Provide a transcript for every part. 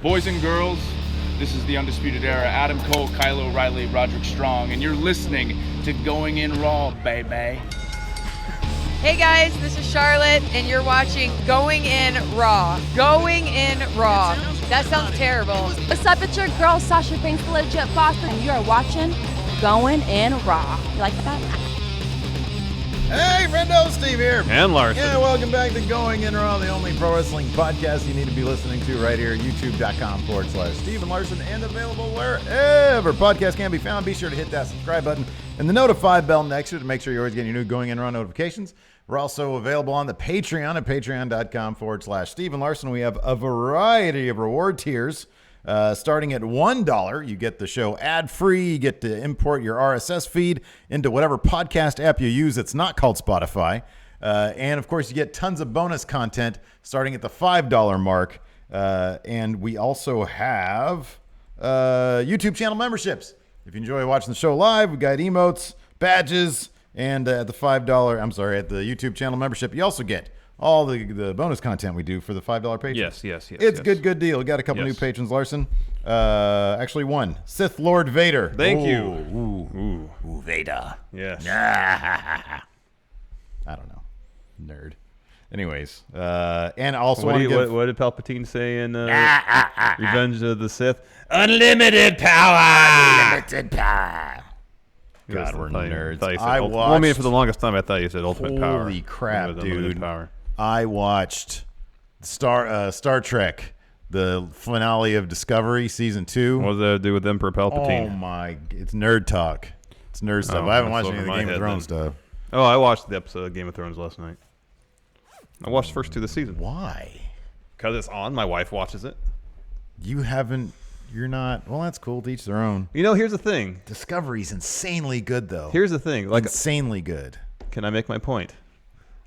Boys and girls, this is the Undisputed Era. Adam Cole, Kyle O'Reilly, Roderick Strong, and you're listening to Going In Raw, baby. Hey guys, this is Charlotte, and you're watching Going In Raw. Going In Raw. That sounds terrible. What's up? It's your girl, Sasha Banks, the Legit Boss, and you are watching Going In Raw. You like that? Hey, friendo, Steve here. And Larson. Yeah, welcome back to Going In Raw, the only pro wrestling podcast you need to be listening to right here at youtube.com/Steve and Larson, and available wherever podcasts can be found. Be sure to hit that subscribe button and the notify bell next to it to make sure you're always getting your new Going In Raw notifications. We're also available on the Patreon at patreon.com/Steve and Larson. We have a variety of reward tiers. Starting at $1, you get the show ad-free. You get to import your RSS feed into whatever podcast app you use. It's not called Spotify. And, of course, you get tons of bonus content starting at the $5 mark. And we also have YouTube channel memberships. If you enjoy watching the show live, we got emotes, badges, and at the $5, at the YouTube channel membership, you also get all the bonus content we do for the $5 patrons. Yes. It's good deal. We got a couple new patrons, Larson. Actually, one. Sith Lord Vader. Thank you. Ooh, Vader. Yes. I don't know. Nerd. Anyways, and also What did Palpatine say in Revenge of the Sith? Unlimited power. Unlimited power. God, we're nerds. For the longest time, I thought you said ultimate power. Holy crap, dude. Power. I watched Star Trek, the finale of Discovery, Season 2. What does that have to do with Emperor Palpatine? Oh, my. It's nerd talk. It's nerd stuff. I haven't watched any of the Game of Thrones stuff. Oh, I watched the episode of Game of Thrones last night. I watched the first 2 of the season. Why? Because it's on. My wife watches it. You haven't... You're not... Well, that's cool. To each their own. You know, here's the thing. Discovery's insanely good, though. Here's the thing. Insanely good. Can I make my point?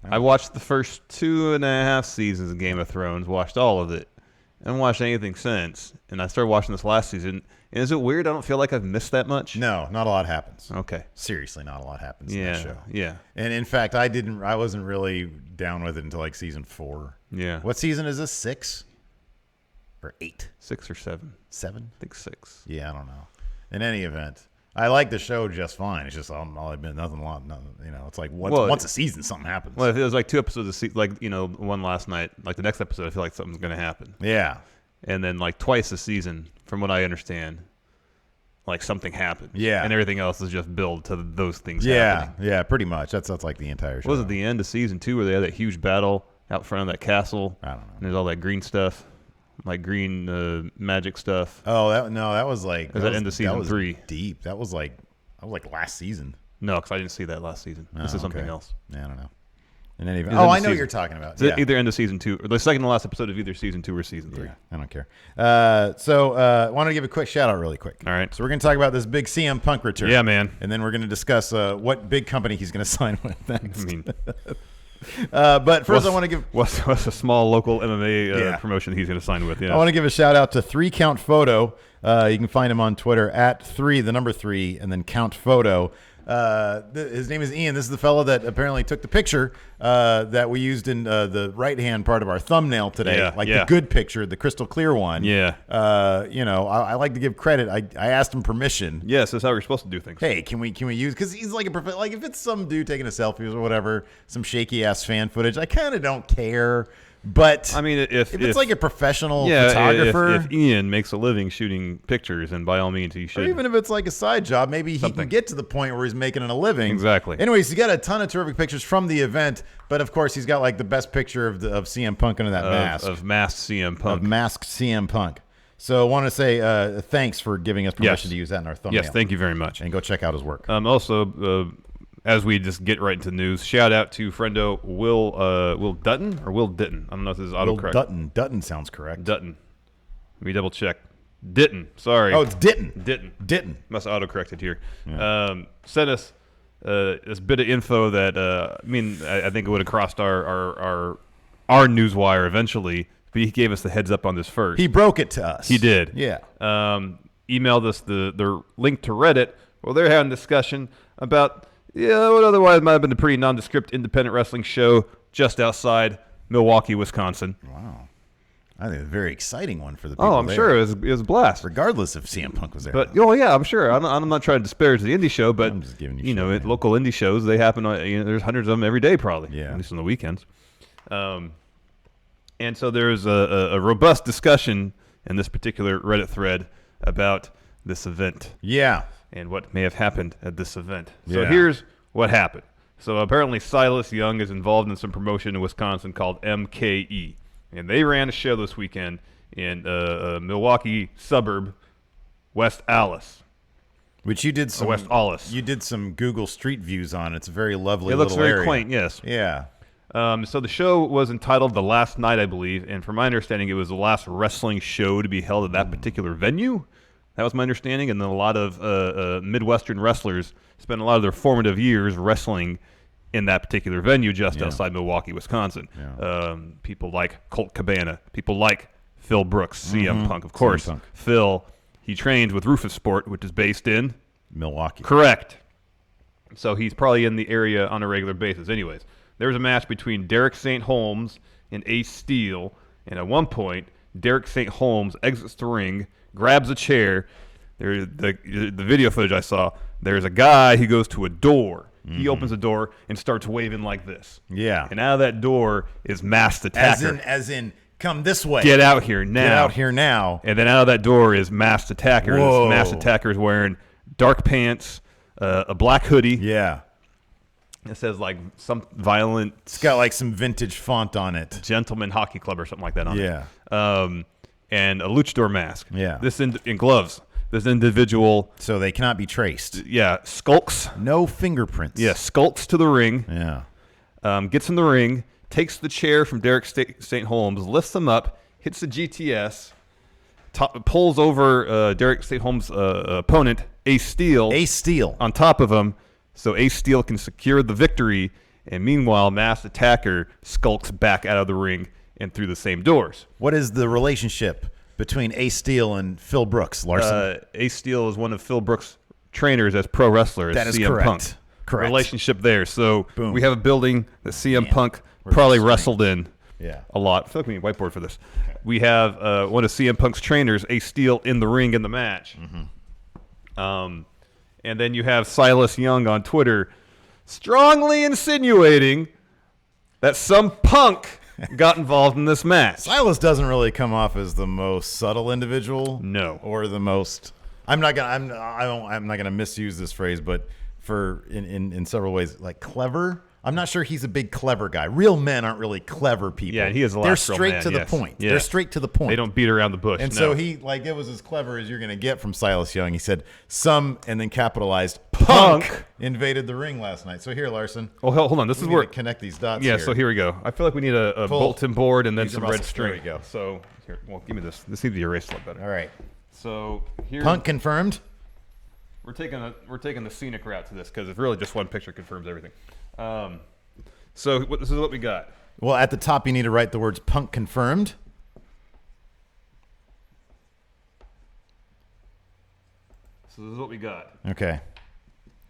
I watched the first 2.5 seasons of Game of Thrones, watched all of it. I haven't watched anything since. And I started watching this last season. And is it weird? I don't feel like I've missed that much. No, not a lot happens. Okay. Seriously, not a lot happens in that show. Yeah. And in fact, I wasn't really down with it until like season 4. Yeah. What season is this? 6? Or 8? 6 or 7. 7? I think 6. Yeah, I don't know. In any event, I like the show just fine. It's just all I've been nothing. It's like once a season something happens. Well, if it was like 2 episodes one last night, like the next episode, I feel like something's going to happen. Yeah. And then like twice a season, from what I understand, like something happened. Yeah. And everything else is just build to those things happening. Yeah, pretty much. That's like the entire show. Was it the end of season 2 where they had that huge battle out front of that castle? I don't know. And there's all that green stuff. Like green magic stuff. Oh, that was like... Was that end of season 3? Deep. That was like last season. No, because I didn't see that last season. This is something else. Yeah, I don't know. In any event. I know what you're talking about. Yeah. Either end of season 2, or the second to last episode of either season 2 or season 3. Yeah, I don't care. I wanted to give a quick shout out really quick. All right. So we're going to talk about this big CM Punk return. Yeah, man. And then we're going to discuss what big company he's going to sign with next. I mean... But first, I want to give what's a small local MMA promotion he's going to sign with. Yeah, I want to give a shout out to 3 Count Photo. You can find him on Twitter at 3, the number 3, and then Count Photo. His name is Ian. This is the fellow that apparently took the picture that we used in the right-hand part of our thumbnail today, the good picture, the crystal clear one. Yeah. I like to give credit. I asked him permission. Yes, that's how we're supposed to do things. Hey, can we use? Because he's like like if it's some dude taking a selfie or whatever, some shaky ass fan footage, I kind of don't care. But I mean, if it's like a professional photographer, if Ian makes a living shooting pictures, and by all means he should. Or even if it's like a side job, maybe he can get to the point where he's making it a living. Exactly. Anyways, he's got a ton of terrific pictures from the event, but of course he's got like the best picture of CM Punk under that mask of masked CM Punk. Of masked CM Punk. So I want to say thanks for giving us permission to use that in our thumbnail. Yes, thank you very much. And go check out his work. Also. As we just get right into the news, shout out to friendo Will Dutton or Will Ditton. I don't know if this is autocorrect. Dutton. Dutton sounds correct. Dutton. Let me double check. Ditton. Sorry. Oh, it's Ditton. Ditton. Must have autocorrected here. Yeah. Sent us this bit of info that I think it would have crossed our newswire eventually, but he gave us the heads up on this first. He broke it to us. He did. Yeah. Emailed us the link to Reddit. Well, they're having a discussion about what otherwise might have been a pretty nondescript independent wrestling show just outside Milwaukee, Wisconsin. Wow. I think a very exciting one for the people. Oh, I'm sure it was a blast. Regardless if CM Punk was there. But yeah, I'm sure. I'm not trying to disparage the indie show, but I'm just giving you shit, at local indie shows, they happen. There's hundreds of them every day, probably. Yeah. At least on the weekends. And so there's a robust discussion in this particular Reddit thread about this event. Yeah. And what may have happened at this event. So Yeah. here's what happened. So apparently Silas Young is involved in some promotion in Wisconsin called MKE. And they ran a show this weekend in a Milwaukee suburb, West Allis. Which you did some West Allis. You did some Google Street Views on. It's a very lovely. It looks little very area. quaint, yes. Yeah. So the show was entitled The Last Night, I believe, and from my understanding, it was the last wrestling show to be held at that particular venue. That was my understanding, and then a lot of Midwestern wrestlers spent a lot of their formative years wrestling in that particular venue just outside Milwaukee, Wisconsin. Yeah. People like Colt Cabana, people like Phil Brooks, CM Punk, of course. Punk. Phil, he trained with Rufus Sport, which is based in Milwaukee. Correct. So he's probably in the area on a regular basis. Anyways, there was a match between Derek St. Holmes and Ace Steel, and at one point, Derek St. Holmes exits the ring, grabs a chair. The video footage I saw, there's a guy, he goes to a door. He opens the door and starts waving like this. Yeah. And out of that door is Masked Attacker. As in, come this way. Get out here now. Get out here now. And then out of that door is Masked Attacker. Whoa. This Masked Attacker is wearing dark pants, a black hoodie. Yeah. It says like some violent. It's got like some vintage font on it. Gentleman Hockey Club or something like that on it. Yeah. And a luchador mask. Yeah. This in gloves. This individual. So they cannot be traced. Yeah. Skulks. No fingerprints. Yeah. Skulks to the ring. Yeah. Gets in the ring. Takes the chair from Derek St. Holmes. Lifts him up. Hits the GTS. Pulls over Derek St. Holmes' opponent, Ace Steel. Ace Steel. On top of him. So Ace Steel can secure the victory. And meanwhile, Masked Attacker skulks back out of the ring and through the same doors. What is the relationship between Ace Steel and Phil Brooks, Larson? Ace Steel is one of Phil Brooks' trainers as pro wrestler. That is CM correct. Punk. Correct. Relationship there. So Boom. we have a building that CM Punk Where's probably the wrestled in Yeah. a lot. I feel like we need a whiteboard for this. We have one of CM Punk's trainers, Ace Steel, in the ring in the match. And then you have Silas Young on Twitter strongly insinuating that some punk got involved in this match. Silas doesn't really come off as the most subtle individual. No. Or the most. I'm not gonna misuse this phrase, but for in several ways, like clever. I'm not sure he's a big clever guy. Real men aren't really clever people. Yeah, he is a They're last real straight man, to the yes. point. Yes. They're straight to the point. They don't beat around the bush. And no. so it was as clever as you're going to get from Silas Young. He said, some, and then capitalized, Punk invaded the ring last night. So here, Larson. Oh, hold on. This we is need where to connect these dots Yeah, here. so here we go. I feel like we need a bulletin board and then Use your some red muscles. There string. we go. So here, well, give me this. This needs to be erased a lot better. All right. So here, Punk confirmed. we're taking the scenic route to this because it's really just one picture confirms everything. So this is what we got. Well, at the top, you need to write the words Punk confirmed. So this is what we got. Okay.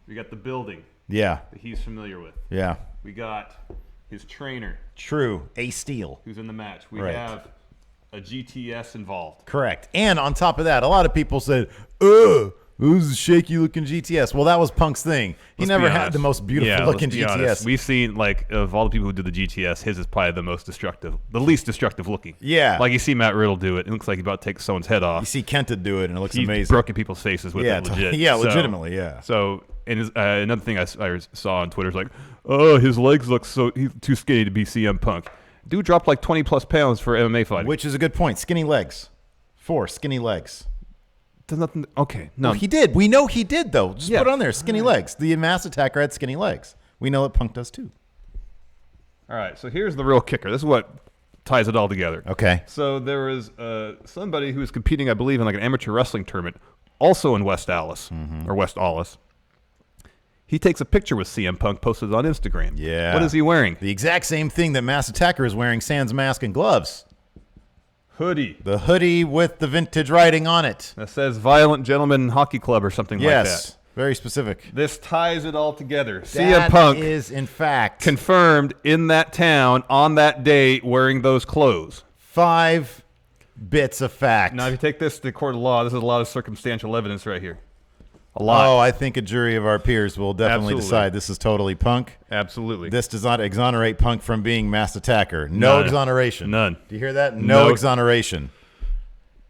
We got the building Yeah. that he's familiar with. Yeah. We got his trainer True. Ace Steel. who's in the match. We Right. have a GTS involved. Correct. And on top of that, a lot of people said, ugh, this is a shaky looking GTS. Well, that was Punk's thing. He Let's never be had honest. the most beautiful looking let's be GTS. honest. We've seen, like, of all the people who do the GTS, his is probably the most destructive, the least destructive looking. Yeah. Like, you see Matt Riddle do it. It looks like he's about to take someone's head off. You see Kenta do it, and it looks He's amazing. broken people's faces with it, legit. Yeah, So- legitimately, yeah. So, and another thing I saw on Twitter is like, oh, his legs look he's too skinny to be CM Punk. Dude dropped like 20 plus pounds for MMA fighting. Which is a good point. Skinny legs. 4 skinny legs. There's nothing. Okay, no. No, he did. We know he did, though. Just Yeah. put on there, skinny legs. The Masked Attacker had skinny legs. We know that Punk does, too. All right, so here's the real kicker. This is what ties it all together. Okay. So there was somebody who was competing, I believe, in like an amateur wrestling tournament, also in West Allis, or West Allis. He takes a picture with CM Punk, posted it on Instagram. Yeah. What is he wearing? The exact same thing that Masked Attacker is wearing, sans mask and gloves. Hoodie. The hoodie with the vintage writing on it. That says Violent Gentleman Hockey Club or something like Yes. that. Very specific. This ties it all together. CM That Punk is, in fact, confirmed in that town on that day wearing those clothes. 5 bits of fact. Now, if you take this to court of law, this is a lot of circumstantial evidence right here. A lot. Oh, I think a jury of our peers will definitely decide this is totally Punk. Absolutely. This does not exonerate Punk from being masked attacker. No exoneration. None. Do you hear that? No exoneration.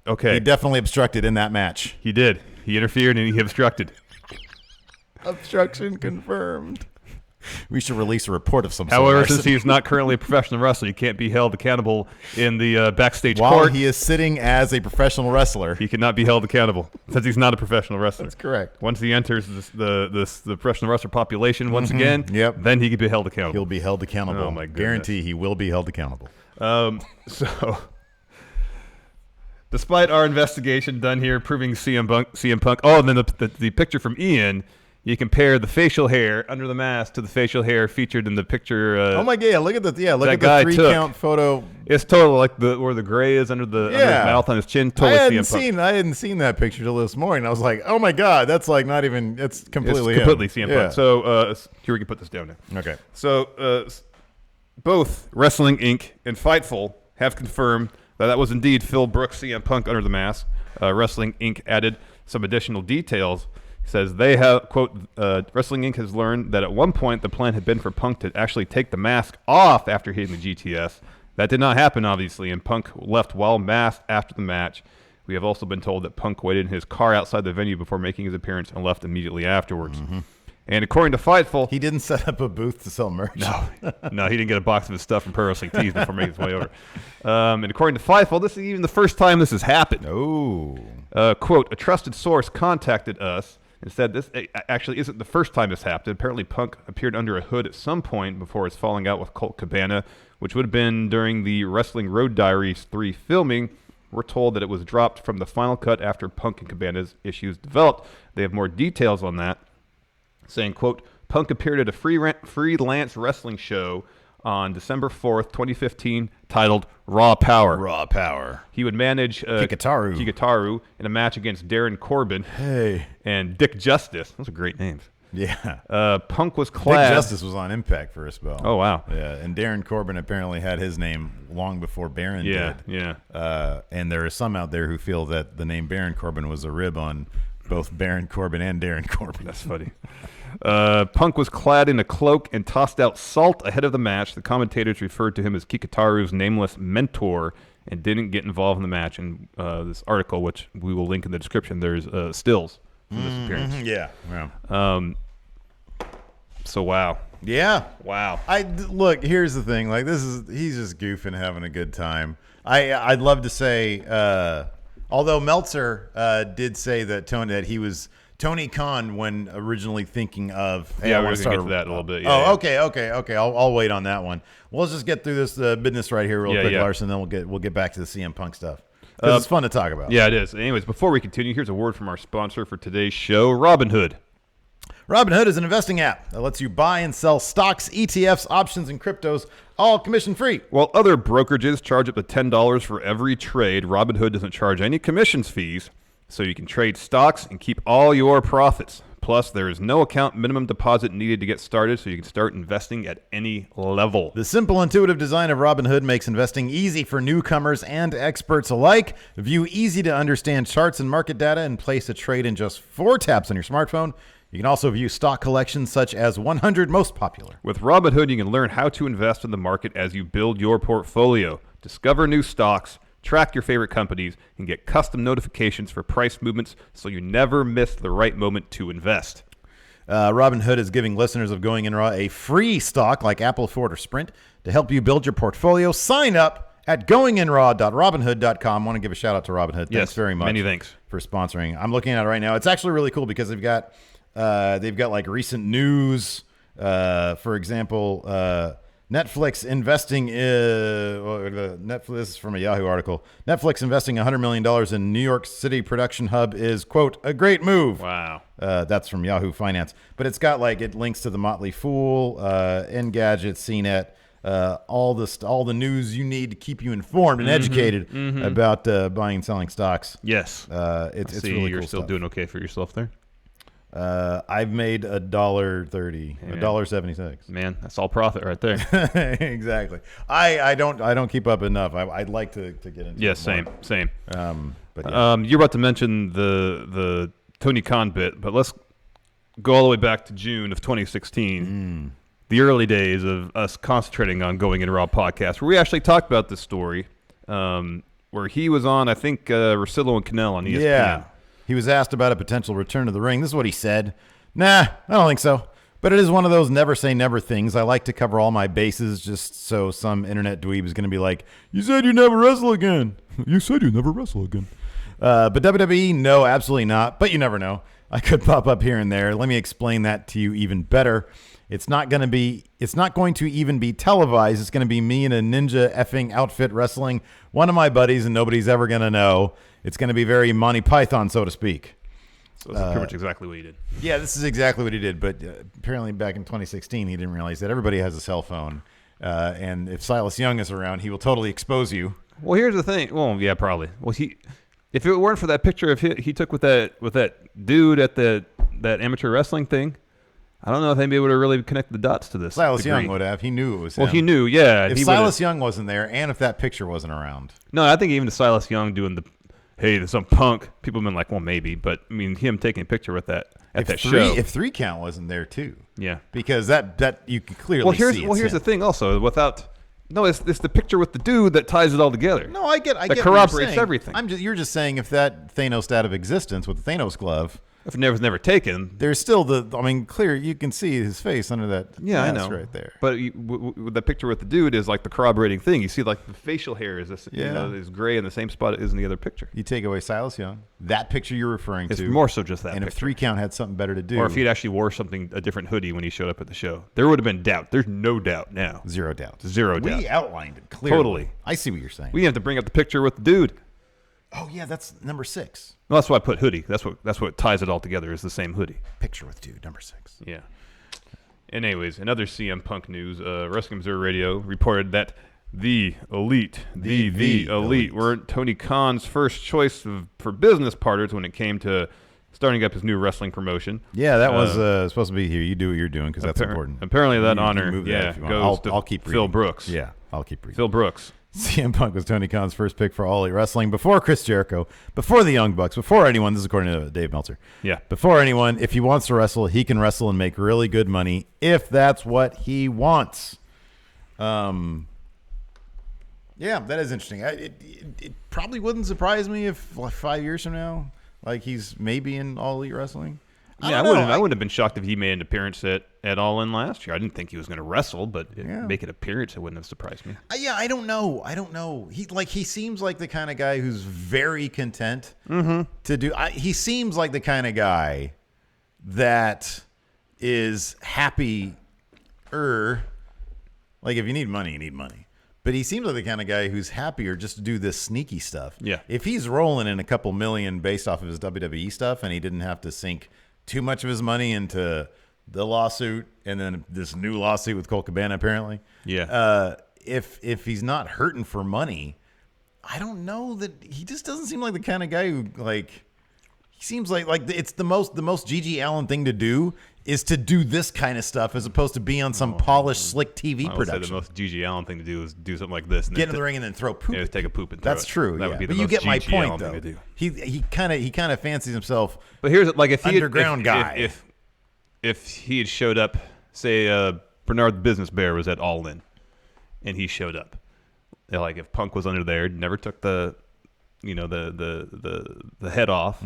Okay. He definitely obstructed in that match. He did. He interfered and he obstructed. Obstruction confirmed. We should release a report of some sort. However, since he is not currently a professional wrestler, he can't be held accountable in the backstage court. While he is sitting as a professional wrestler. He cannot be held accountable since he's not a professional wrestler. That's correct. Once he enters the professional wrestler population once again, then he can be held accountable. He'll be held accountable. Oh, my goodness. Guarantee he will be held accountable. So, despite our investigation done here proving CM Punk, and then the picture from Ian, you compare the facial hair under the mask to the facial hair featured in the picture. Oh my God! Look at the look that at guy the 3-count photo. It's totally like where the gray is under his mouth on his chin. Totally CM Punk. I hadn't seen that picture till this morning. I was like, oh my God, that's like not even. It's completely CM Punk. So here we can put this down now. Okay. So both Wrestling Inc. and Fightful have confirmed that was indeed Phil Brooks, CM Punk under the mask. Wrestling Inc. added some additional details. Says they have, quote, Wrestling Inc. has learned that at one point the plan had been for Punk to actually take the mask off after hitting the GTS. That did not happen, obviously, and Punk left while masked after the match. We have also been told that Punk waited in his car outside the venue before making his appearance and left immediately afterwards. Mm-hmm. And according to Fightful... He didn't set up a booth to sell merch. No, he didn't get a box of his stuff from Pro Wrestling Tees before making his way over. And according to Fightful, this is even the first time this has happened. Oh. Quote, a trusted source contacted us and said this actually isn't the first time this happened. Apparently, Punk appeared under a hood at some point before his falling out with Colt Cabana, which would have been during the Wrestling Road Diaries 3 filming. We're told that it was dropped from the final cut after Punk and Cabana's issues developed. They have more details on that, saying, quote, Punk appeared at a freelance wrestling show on December 4th, 2015, titled Raw Power. Raw Power. He would manage Kikataru in a match against Darren Corbin and Dick Justice. Those are great names. Yeah. Punk was clad. Dick Justice was on Impact for a spell. Oh, wow. Yeah, and Darren Corbin apparently had his name long before Baron did. Yeah. And there are some out there who feel that the name Baron Corbin was a rib on both Baron Corbin and Darren Corbin. That's funny. Punk was clad in a cloak and tossed out salt ahead of the match. The commentators referred to him as Kikataru's nameless mentor and didn't get involved in the match. In this article, which we will link in the description, there's stills from this appearance. Yeah. So wow. Yeah. Wow. Look, here's the thing. Like he's just goofing, having a good time. I'd love to say, although Meltzer did say that he was Tony Khan when originally thinking of. Hey, we're going to get to that in a little bit. Okay. I'll wait on that one. Well, let's just get through this business right here real quick, Larson. Then we'll get back to the CM Punk stuff. It's fun to talk about. Yeah, it is. Anyways, before we continue, here's a word from our sponsor for today's show, Robinhood. Robinhood is an investing app that lets you buy and sell stocks, ETFs, options, and cryptos, all commission-free. While other brokerages charge up to $10 for every trade, Robinhood doesn't charge any commissions fees, so you can trade stocks and keep all your profits. Plus, there is no account minimum deposit needed to get started, so you can start investing at any level. The simple, intuitive design of Robinhood makes investing easy for newcomers and experts alike. View easy-to-understand charts and market data and place a trade in just 4 taps on your smartphone. You can also view stock collections such as 100 most popular. With Robinhood, you can learn how to invest in the market as you build your portfolio. Discover new stocks, track your favorite companies, and get custom notifications for price movements so you never miss the right moment to invest. Robinhood is giving listeners of Going In Raw a free stock like Apple, Ford, or Sprint to help you build your portfolio. Sign up at goinginraw.robinhood.com. I want to give a shout out to Robinhood. Thanks very much. Many thanks for sponsoring. I'm looking at it right now. It's actually really cool because they've got like recent news. For example, Netflix investing Netflix, this is from a Yahoo article. Netflix investing $100 million in New York City production hub is, quote, a great move. Wow. That's from Yahoo Finance. But it's got it links to the Motley Fool, Engadget, CNET, all the news you need to keep you informed and educated about buying and selling stocks. Yes. It's really you're cool still stuff. doing okay for yourself there. I've made $1.30, $1.76. Man, that's all profit right there. Exactly. I don't keep up enough. I'd like to get into. Yes, it more. same. But yeah. You're about to mention the Tony Khan bit, but let's go all the way back to June of 2016, the early days of us concentrating on Going In Raw podcast, where we actually talked about this story, where he was on, I think, Russillo and Cannell on ESPN. Yeah. He was asked about a potential return to the ring. This is what he said. Nah, I don't think so. But it is one of those never say never things. I like to cover all my bases just so some internet dweeb is going to be like, you said you never wrestle again. You said you never wrestle again. But WWE, no, absolutely not. But you never know. I could pop up here and there. Let me explain that to you even better. It's not going to even be televised. It's going to be me in a ninja effing outfit wrestling one of my buddies, and nobody's ever going to know. It's going to be very Monty Python, so to speak. So that's pretty much exactly what he did. Yeah, this is exactly what he did. But apparently back in 2016, he didn't realize that everybody has a cell phone. And if Silas Young is around, he will totally expose you. Well, here's the thing. Well, yeah, probably. Well, if it weren't for that picture of he took with that dude at that amateur wrestling thing, I don't know if anybody would have really connected the dots to this. Silas Young would have. He knew it was him. Well, he knew, yeah. If Silas Young wasn't there, and if that picture wasn't around. No, I think even the Silas Young doing the, hey, there's some punk, people have been like, well, maybe. But, I mean, him taking a picture with that at that show. If 3 Count wasn't there, too. Yeah. Because that you can clearly see. Here's the thing also. It's the picture with the dude that ties it all together. No, I get that corroborates everything. You're just saying if that Thanos out of existence with the Thanos glove. If it was never taken. There's still clear, you can see his face under that. Yeah, I know. Right there. But the picture with the dude is like the corroborating thing. You see like the facial hair is is gray in the same spot as in the other picture. You take away Silas Young, that picture you're referring to. It's more so just that and picture. If 3 Count had something better to do. Or if he'd actually wore a different hoodie when he showed up at the show. There would have been doubt. There's no doubt now. Zero doubt. We outlined it clearly. Totally. I see what you're saying. We have to bring up the picture with the dude. Oh yeah, that's number 6. Well, that's why I put hoodie. That's what ties it all together is the same hoodie. Picture with dude, number 6. Yeah. And anyways, in other CM Punk news, Wrestling Observer Radio reported that the Elite weren't Tony Khan's first choice for business partners when it came to starting up his new wrestling promotion. Yeah, that was supposed to be here. You do what you're doing because that's important. Apparently, that you honor goes to I'll keep Phil reading. Brooks. Yeah, I'll keep reading. Phil Brooks. CM Punk was Tony Khan's first pick for All Elite Wrestling before Chris Jericho, before the Young Bucks, before anyone. This is according to Dave Meltzer. Yeah. Before anyone, if he wants to wrestle, he can wrestle and make really good money if that's what he wants. Yeah, that is interesting. It probably wouldn't surprise me if 5 years from now, he's maybe in All Elite Wrestling. Yeah, I wouldn't have been shocked if he made an appearance at All In last year. I didn't think he was going to wrestle, but make an appearance, it wouldn't have surprised me. I don't know. He seems like the kind of guy who's very content to do. He seems like the kind of guy that is happy. Like if you need money, you need money. But he seems like the kind of guy who's happier just to do this sneaky stuff. Yeah. If he's rolling in a couple million based off of his WWE stuff, and he didn't have to sink too much of his money into the lawsuit and then this new lawsuit with Colt Cabana, apparently. Yeah. If he's not hurting for money, I don't know that he just doesn't seem like the kind of guy who he seems like it's the most G.G. Allen thing to do is to do this kind of stuff as opposed to be on some polished, slick TV production. The most G.G. Allen thing to do is do something like this. And get in the ring and then throw poop. Yeah, take a poop and throw That's true. That yeah. would be but the you most get my G.G. point, Allen though. thing to do. He kind of fancies himself. But here's if he underground guy. If he had showed up, say Bernard the Business Bear was at All In, and he showed up, if Punk was under there, never took the head off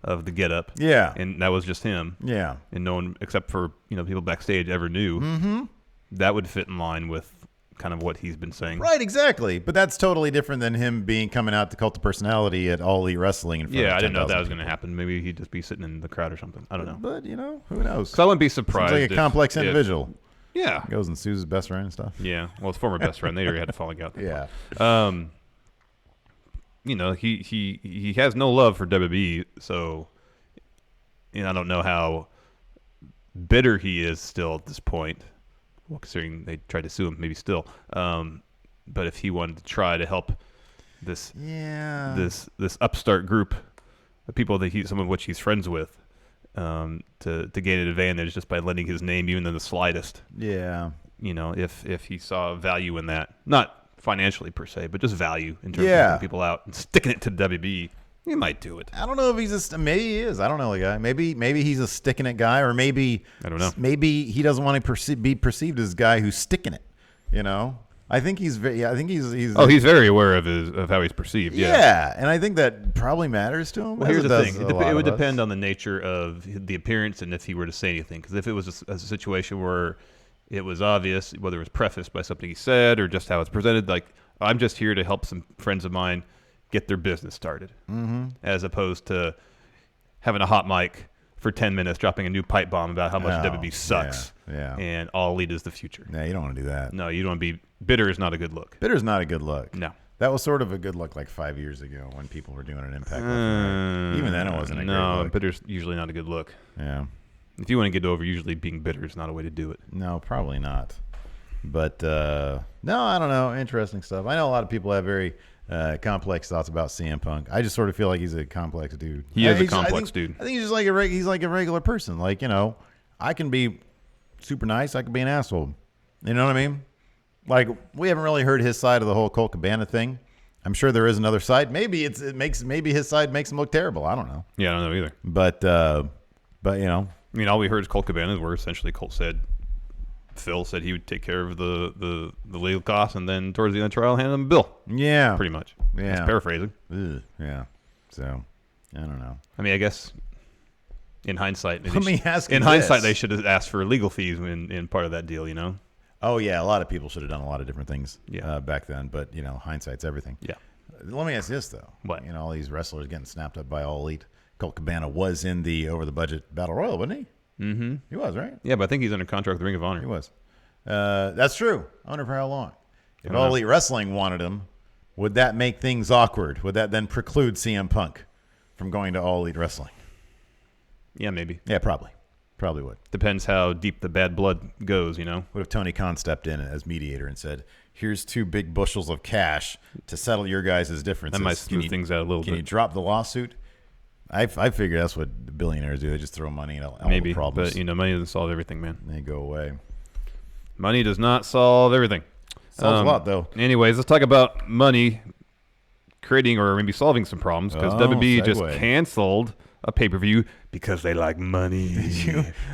of the getup. Yeah. And that was just him. Yeah. And no one except for, people backstage ever knew. That would fit in line with kind of what he's been saying. Right, exactly. But that's totally different than him coming out to Cult of Personality at All Elite Wrestling in front of I didn't know that was going to happen. Maybe he'd just be sitting in the crowd or something. I don't know. But, who knows? So I wouldn't be surprised. Seems like a complex individual. Yeah. Goes and sues his best friend and stuff. Yeah. Well, his former best friend. They already had a falling out. Yeah. He has no love for WWE, so I don't know how bitter he is still at this point. Well, considering they tried to sue him, maybe still. But if he wanted to try to help this upstart group of people that some of which he's friends with, to gain an advantage just by lending his name even in the slightest. Yeah. If he saw value in that, not financially per se, but just value in terms of Yeah. getting people out and sticking it to WWE, he might do it. I don't know if maybe he is. I don't know the guy. Maybe he's a sticking it guy, or maybe I don't know. Maybe he doesn't want to be perceived as a guy who's sticking it. I think he's very. I think he's. He's very aware of how he's perceived. Yeah, and I think that probably matters to him. Well, here's the thing: it would depend on the nature of the appearance and if he were to say anything. Because if it was a situation where it was obvious, whether it was prefaced by something he said or just how it's presented, like I'm just here to help some friends of mine get their business started, as opposed to having a hot mic for 10 minutes, dropping a new pipe bomb about how much WWE sucks, and All Elite is the future. Yeah, you don't want to do that. No, you don't want to be bitter. Is not a good look. Bitter is not a good look. No. That was sort of a good look like 5 years ago when people were doing an Impact. Even then, it wasn't a great look. No, bitter's usually not a good look. Yeah. If you want to get over, usually being bitter is not a way to do it. No, probably not. But, no, I don't know. Interesting stuff. I know a lot of people have very complex thoughts about CM Punk. I just sort of feel like he's a complex dude. He is a complex dude. I think he's just like he's like a regular person. Like, I can be super nice. I can be an asshole. You know what I mean? Like, we haven't really heard his side of the whole Colt Cabana thing. I'm sure there is another side. Maybe his side makes him look terrible. I don't know. Yeah, I don't know either. But I mean, all we heard is Colt Cabana, where essentially Phil said he would take care of the legal costs, and then towards the end of the trial, hand him a bill. Yeah, pretty much. Yeah, that's paraphrasing. Yeah. So I don't know. I mean, I guess in hindsight, they should have asked for legal fees in part of that deal. Oh yeah, a lot of people should have done a lot of different things Yeah. Back then. But hindsight's everything. Yeah. Let me ask this though. What? All these wrestlers getting snapped up by All Elite. Colt Cabana was in the over the budget Battle Royal, wasn't he? Mm-hmm. He was, right? Yeah, but I think he's under contract with Ring of Honor. He was. That's true. I wonder for how long. If All Elite Wrestling wanted him, would that make things awkward? Would that then preclude CM Punk from going to All Elite Wrestling? Yeah, maybe. Yeah, probably. Probably would. Depends how deep the bad blood goes, What if Tony Khan stepped in as mediator and said, here's 2 big bushels of cash to settle your guys' differences? That might smooth things out a little bit. Can you drop the lawsuit? I figure that's what the billionaires do. They just throw money at all the problems. But money doesn't solve everything, man. They go away. Money does not solve everything. Solves a lot, though. Anyways, let's talk about money creating or maybe solving some problems, because WWE just canceled a pay-per-view because they like money.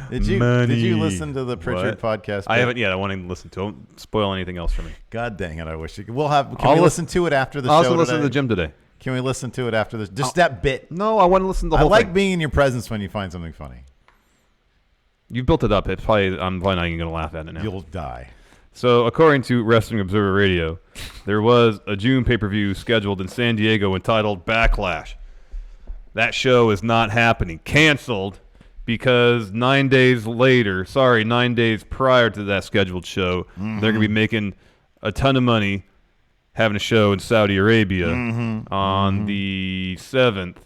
Did you listen to the Pritchard podcast? I haven't yet. I want to listen to it. Don't spoil anything else for me. God dang it! I wish you could. Can we listen to it after the show? I'll also listen to the gym today. Can we listen to it after this? Just that bit. No, I want to listen to the whole thing. I like being in your presence when you find something funny. You built it up. I'm probably not even going to laugh at it now. You'll die. So, according to Wrestling Observer Radio, there was a June pay-per-view scheduled in San Diego entitled Backlash. That show is not happening. Canceled because 9 days prior to that scheduled show, they're going to be making a ton of money having a show in Saudi Arabia on the 7th.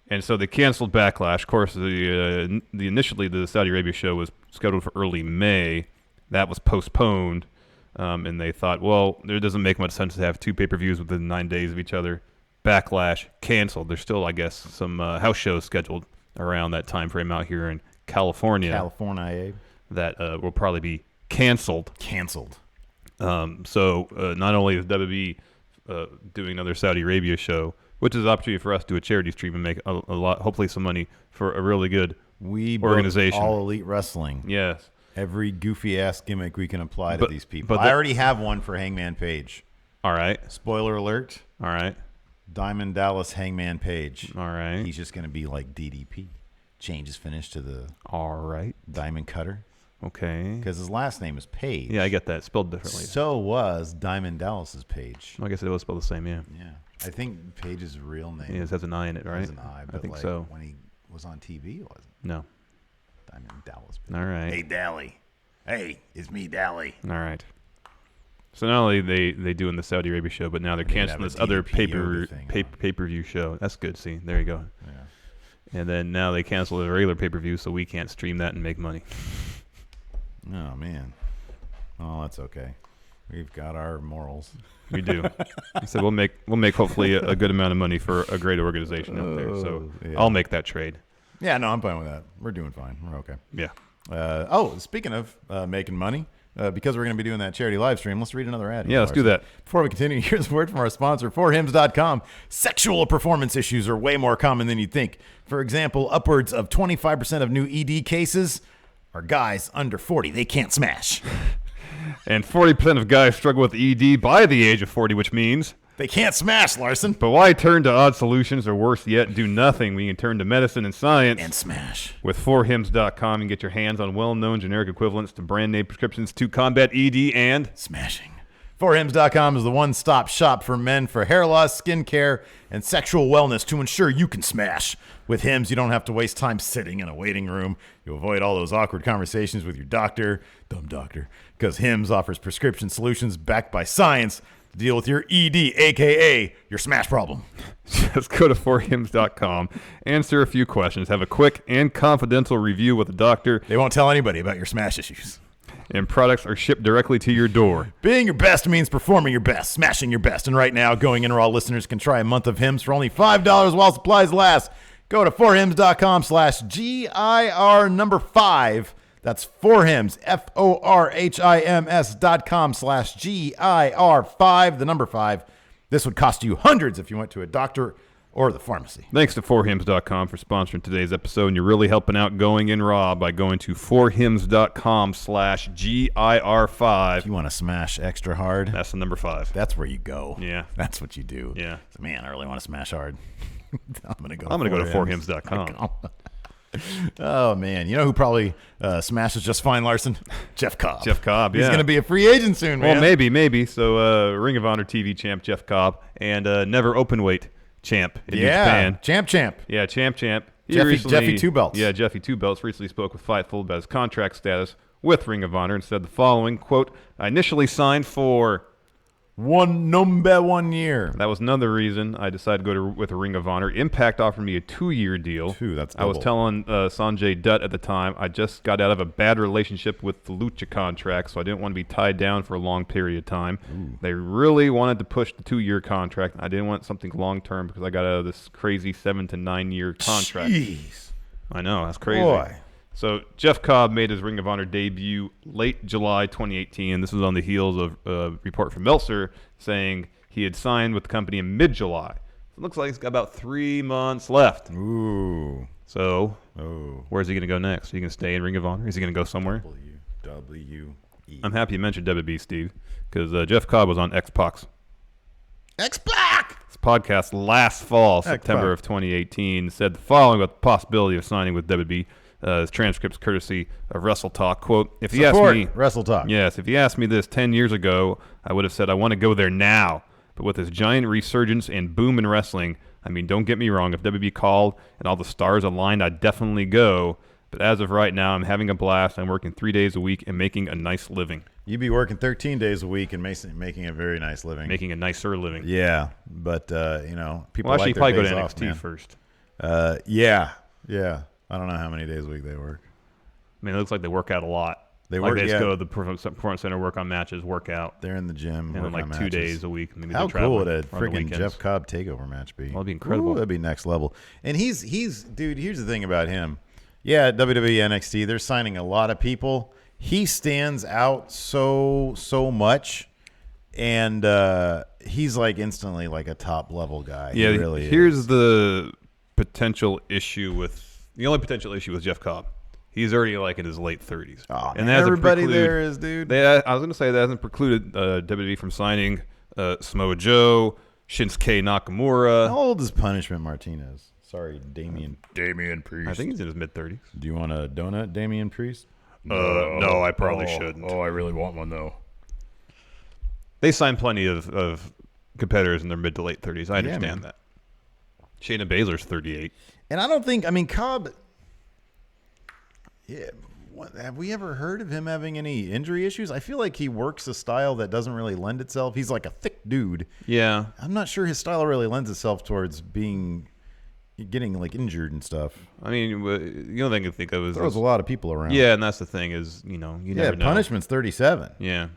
And so they canceled Backlash. Of course, initially the Saudi Arabia show was scheduled for early May. That was postponed, and they thought, well, there doesn't make much sense to have 2 pay-per-views within 9 days of each other. Backlash canceled. There's still, I guess, some house shows scheduled around that time frame out here in California. That will probably be canceled. So not only is WWE doing another Saudi Arabia show, which is an opportunity for us to do a charity stream and make a lot, hopefully some money for a really good organization. All Elite Wrestling. Yes. Every goofy ass gimmick we can apply to these people. I already have one for Hangman Page. All right. Spoiler alert. All right. Diamond Dallas Hangman Page. All right. He's just going to be like DDP. Change his finish to the Diamond Cutter. Okay. Because his last name is Page. Yeah, I get that. Spelled differently. So was Diamond Dallas's Page. Well, I guess it was spelled the same, yeah. Yeah. I think Page's real name. Yeah, it has an I in it, right? It has an I, but I think so. When he was on TV, it wasn't. No. Diamond Dallas. All right. Hey, Dally. Hey, it's me, Dally. All right. So not only they doing the Saudi Arabia show, but now they're canceling this other pay-per-view show. That's good. See, there you go. Yeah. And then now they cancel the regular pay-per-view, so we can't stream that and make money. Oh man. Oh, that's okay. We've got our morals. We do. So we'll make hopefully a good amount of money for a great organization out there. So yeah. I'll make that trade. Yeah, no, I'm fine with that. We're doing fine. We're okay. Yeah. Speaking of making money, because we're going to be doing that charity live stream, let's read another ad. Yeah, let's do that. Before we continue, here's a word from our sponsor, forhims.com. Sexual performance issues are way more common than you'd think. For example, upwards of 25% of new ED cases are guys under 40. They can't smash. And 40% of guys struggle with ED by the age of 40, which means they can't smash, Larson. But why turn to odd solutions, or worse yet, do nothing when you can turn to medicine and science and smash? With forhims.com, you can get your hands on well-known generic equivalents to brand name prescriptions to combat ED and smashing. Forhims.com is the one-stop shop for men for hair loss, skin care, and sexual wellness to ensure you can smash. With Hims, you don't have to waste time sitting in a waiting room. You avoid all those awkward conversations with your doctor, dumb doctor, because Hims offers prescription solutions backed by science to deal with your ED, a.k.a. your smash problem. Just go to forhims.com, answer a few questions, have a quick and confidential review with a doctor. They won't tell anybody about your smash issues. And products are shipped directly to your door. Being your best means performing your best, smashing your best. And right now, Going In Raw listeners can try a month of Hims for only $5 while supplies last. Go to forhims.com/GIR5. That's forhims, forhims.com/GIR5, the number 5. This would cost you hundreds if you went to a doctor or the pharmacy. Thanks to forhims.com for sponsoring today's episode, and you're really helping out Going In Raw by going to forhims.com/GIR5. If you want to smash extra hard, that's the number 5. That's where you go. Yeah. That's what you do. Yeah. So, man, I really want to smash hard. I'm going to go to forhims.com. Oh, man. You know who probably smashes just fine, Larson? Jeff Cobb. Jeff Cobb, yeah. He's going to be a free agent soon, man. Well, maybe. So, Ring of Honor TV champ Jeff Cobb and never openweight champ in New Japan. Champ. Yeah, champ. Jeffy Two Belts. Yeah, Jeffy Two Belts recently spoke with Fightful about his contract status with Ring of Honor and said the following, quote, I initially signed for one year. That was another reason I decided to go with a Ring of Honor. Impact offered me a 2-year deal. That's double. I was telling Sanjay Dutt at the time, I just got out of a bad relationship with the Lucha contract, so I didn't want to be tied down for a long period of time. Ooh. They really wanted to push the 2-year contract. I didn't want something long-term because I got out of this crazy 7 to 9 year contract. Jeez. I know, that's crazy. Boy. So Jeff Cobb made his Ring of Honor debut late July 2018. This was on the heels of a report from Meltzer saying he had signed with the company in mid-July. It looks like he's got about 3 months left. Ooh. So where's he going to go next? Is he going to stay in Ring of Honor? Is he going to go somewhere? WWE. I'm happy you mentioned WWE, Steve, because Jeff Cobb was on X-Pac. X-Pac! This podcast last fall, September of 2018, said the following about the possibility of signing with WWE. His transcripts courtesy of Wrestle Talk. Quote, if you asked me, Wrestle Talk. Yes, if you asked me this 10 years ago, I would have said I want to go there now. But with this giant resurgence and boom in wrestling, I mean, don't get me wrong, if WWE called and all the stars aligned, I'd definitely go. But as of right now, I'm having a blast. I'm working 3 days a week and making a nice living. You'd be working 13 days a week and making a very nice living. Making a nicer living. Yeah, but, people actually, like their probably go days to off, NXT man. first. Yeah. I don't know how many days a week they work. I mean, it looks like they work out a lot. They go to the Performance Center, work on matches, work out. They're in the gym. And then like 2 days a week. Maybe how cool would a freaking Jeff Cobb takeover match be? Well, that'd be incredible. Ooh, that'd be next level. And he's dude, here's the thing about him. Yeah, WWE, NXT, they're signing a lot of people. He stands out so much. And he's like instantly like a top level guy. Yeah, he really here's the potential issue with Jeff Cobb. He's already like in his late 30s. Oh, and everybody there is, dude. I was going to say that hasn't precluded WWE from signing Samoa Joe, Shinsuke Nakamura. How old is Punishment Martinez? Sorry, Damian Priest. I think he's in his mid-30s. Do you want a donut, Damian Priest? No, I probably shouldn't. Oh, I really want one, though. They signed plenty of competitors in their mid to late 30s. I understand that. Shayna Baszler's 38. And I don't think, Cobb... Yeah, have we ever heard of him having any injury issues? I feel like he works a style that doesn't really lend itself. He's like a thick dude. Yeah. I'm not sure his style really lends itself towards getting like injured and stuff. I mean, the only thing I can think of is throws a lot of people around. Yeah, and that's the thing is, you never know. Punishment's 37. Yeah.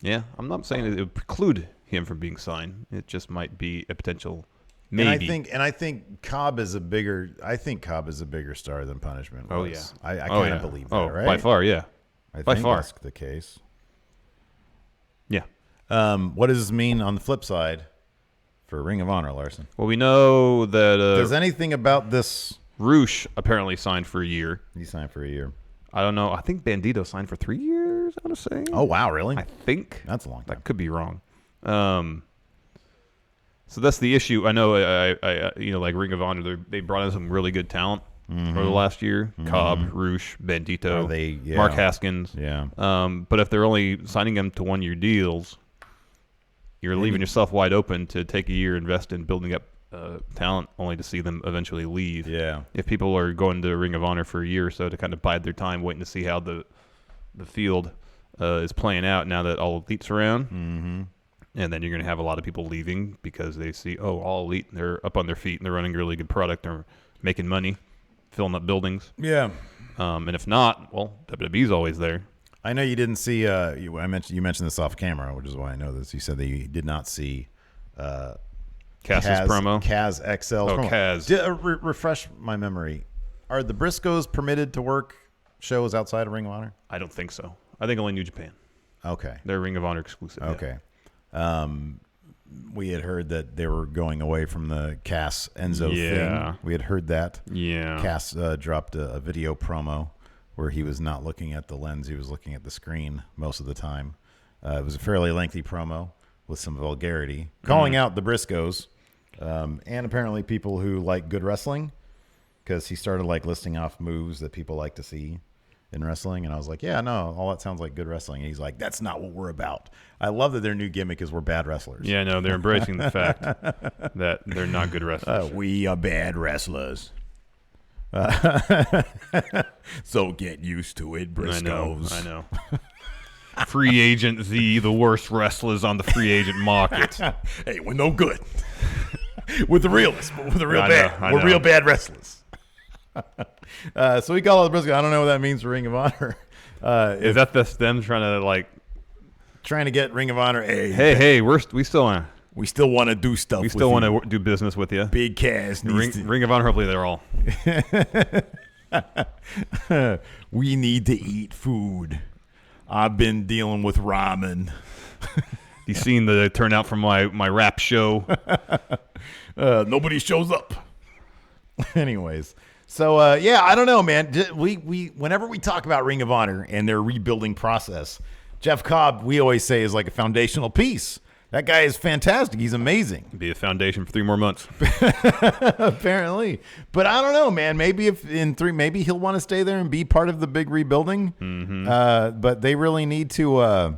Yeah, I'm not saying it would preclude him from being signed. It just might be a potential Maybe. And I think Cobb is a bigger star than Punishment was. Oh yeah. I kind of believe that, right? By far, yeah. I by think far. that's the case. Yeah. What does this mean on the flip side for Ring of Honor, Larson? Well, we know that does anything about this? Roosh apparently signed for a year. He signed for a year. I don't know. I think Bandito signed for 3 years, I want to say. Oh, wow, really? I think. That's a long time. I could be wrong. So that's the issue. I know, like Ring of Honor, they brought in some really good talent over the last year. Cobb, Roosh, Bandito, Mark Haskins. Yeah. But if they're only signing them to 1-year deals, you're leaving yourself wide open to take a year, invest in building up talent, only to see them eventually leave. Yeah. If people are going to Ring of Honor for a year or so to kind of bide their time, waiting to see how the field is playing out now that all Elite's around. Mm-hmm. And then you're going to have a lot of people leaving because they see, all Elite, they're up on their feet and they're running a really good product. They're making money, filling up buildings. Yeah. And if not, well, WWE's always there. I know you didn't see. You mentioned this off camera, which is why I know this. You said that you did not see Cass's promo. Kaz XL's promo. Kaz. Refresh my memory. Are the Briscoes permitted to work shows outside of Ring of Honor? I don't think so. I think only New Japan. Okay. They're Ring of Honor exclusive. Okay. We had heard that they were going away from the Cass Enzo thing. We had heard that. Yeah. Cass dropped a video promo where he was not looking at the lens. He was looking at the screen most of the time. It was a fairly lengthy promo with some vulgarity, calling out the Briscoes and apparently people who like good wrestling, because he started listing off moves that people like to see in wrestling, and I was like, yeah, no, all that sounds like good wrestling. And he's like, that's not what we're about. I love that their new gimmick is we're bad wrestlers. Yeah, no, they're embracing the fact that they're not good wrestlers. We are bad wrestlers. So get used to it, Briscoes. I know. Free agent the worst wrestlers on the free agent market. Hey, we're no good. We're the realest, but we're the real bad. We're real bad wrestlers. So we call it the Briscoes. I don't know what that means for Ring of Honor. Is that them trying to get Ring of Honor? Hey, we still want to do stuff. We still want to do business with you. Big Cass. Ring of Honor. Hopefully, they're all. We need to eat food. I've been dealing with ramen. You seen the turnout from my rap show? Nobody shows up. Anyways. So, I don't know, man. We whenever we talk about Ring of Honor and their rebuilding process, Jeff Cobb, we always say, is like a foundational piece. That guy is fantastic. He's amazing. Be a foundation for 3 more months. Apparently. But I don't know, man. Maybe maybe he'll want to stay there and be part of the big rebuilding. Mm-hmm. But they really need to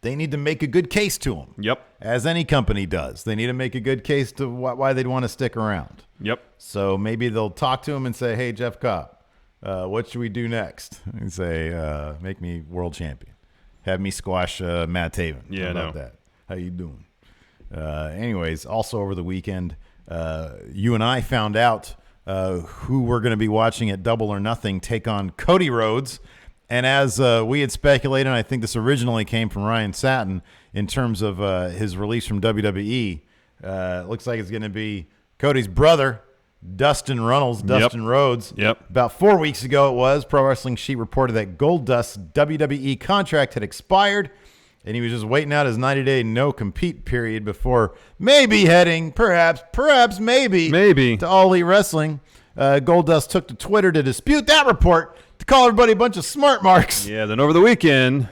make a good case to him. Yep. As any company does. They need to make a good case to why they'd want to stick around. Yep. So maybe they'll talk to him and say, hey, Jeff Cobb, what should we do next? And say, make me world champion. Have me squash Matt Taven. Yeah, How about that? How you doing? Anyways, also over the weekend, you and I found out who we're going to be watching at Double or Nothing take on Cody Rhodes. And as we had speculated, and I think this originally came from Ryan Satin in terms of his release from WWE, looks like it's going to be Cody's brother, Dustin Rhodes. Yep. About 4 weeks ago it was, Pro Wrestling Sheet reported that Goldust's WWE contract had expired, and he was just waiting out his 90-day no-compete period before maybe heading, perhaps maybe to All Elite Wrestling. Goldust took to Twitter to dispute that report, to call everybody a bunch of smart marks. Yeah, then over the weekend,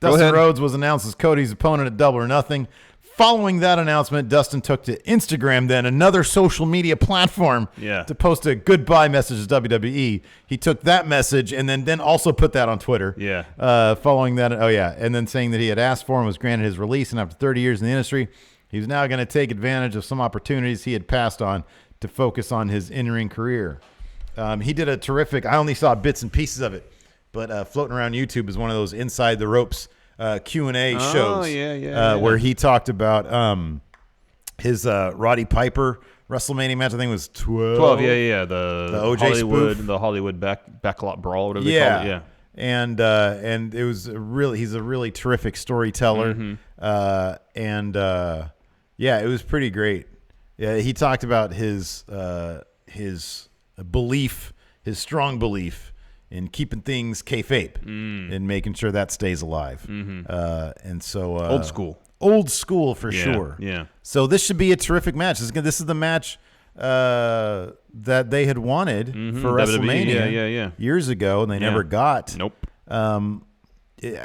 Dustin Rhodes was announced as Cody's opponent at Double or Nothing. Following that announcement, Dustin took to Instagram, then another social media platform, to post a goodbye message to WWE. He took that message and then also put that on Twitter. Yeah. Following that, and then saying that he had asked for and was granted his release, and after 30 years in the industry, he was now going to take advantage of some opportunities he had passed on to focus on his in-ring career. He did a terrific, I only saw bits and pieces of it, but floating around YouTube is one of those Inside the Ropes Q&A shows. Where he talked about his Roddy Piper WrestleMania match. I think it was 12. The OJ Hollywood, spoof. the Hollywood backlot brawl, whatever they call it. Yeah. And it was he's a really terrific storyteller. Mm-hmm. It was pretty great. Yeah, he talked about his belief, his strong belief in keeping things kayfabe and making sure that stays alive. And so old school for sure. Yeah. So this should be a terrific match. This is the match that they had wanted for WrestleMania years ago, and they never got. Nope.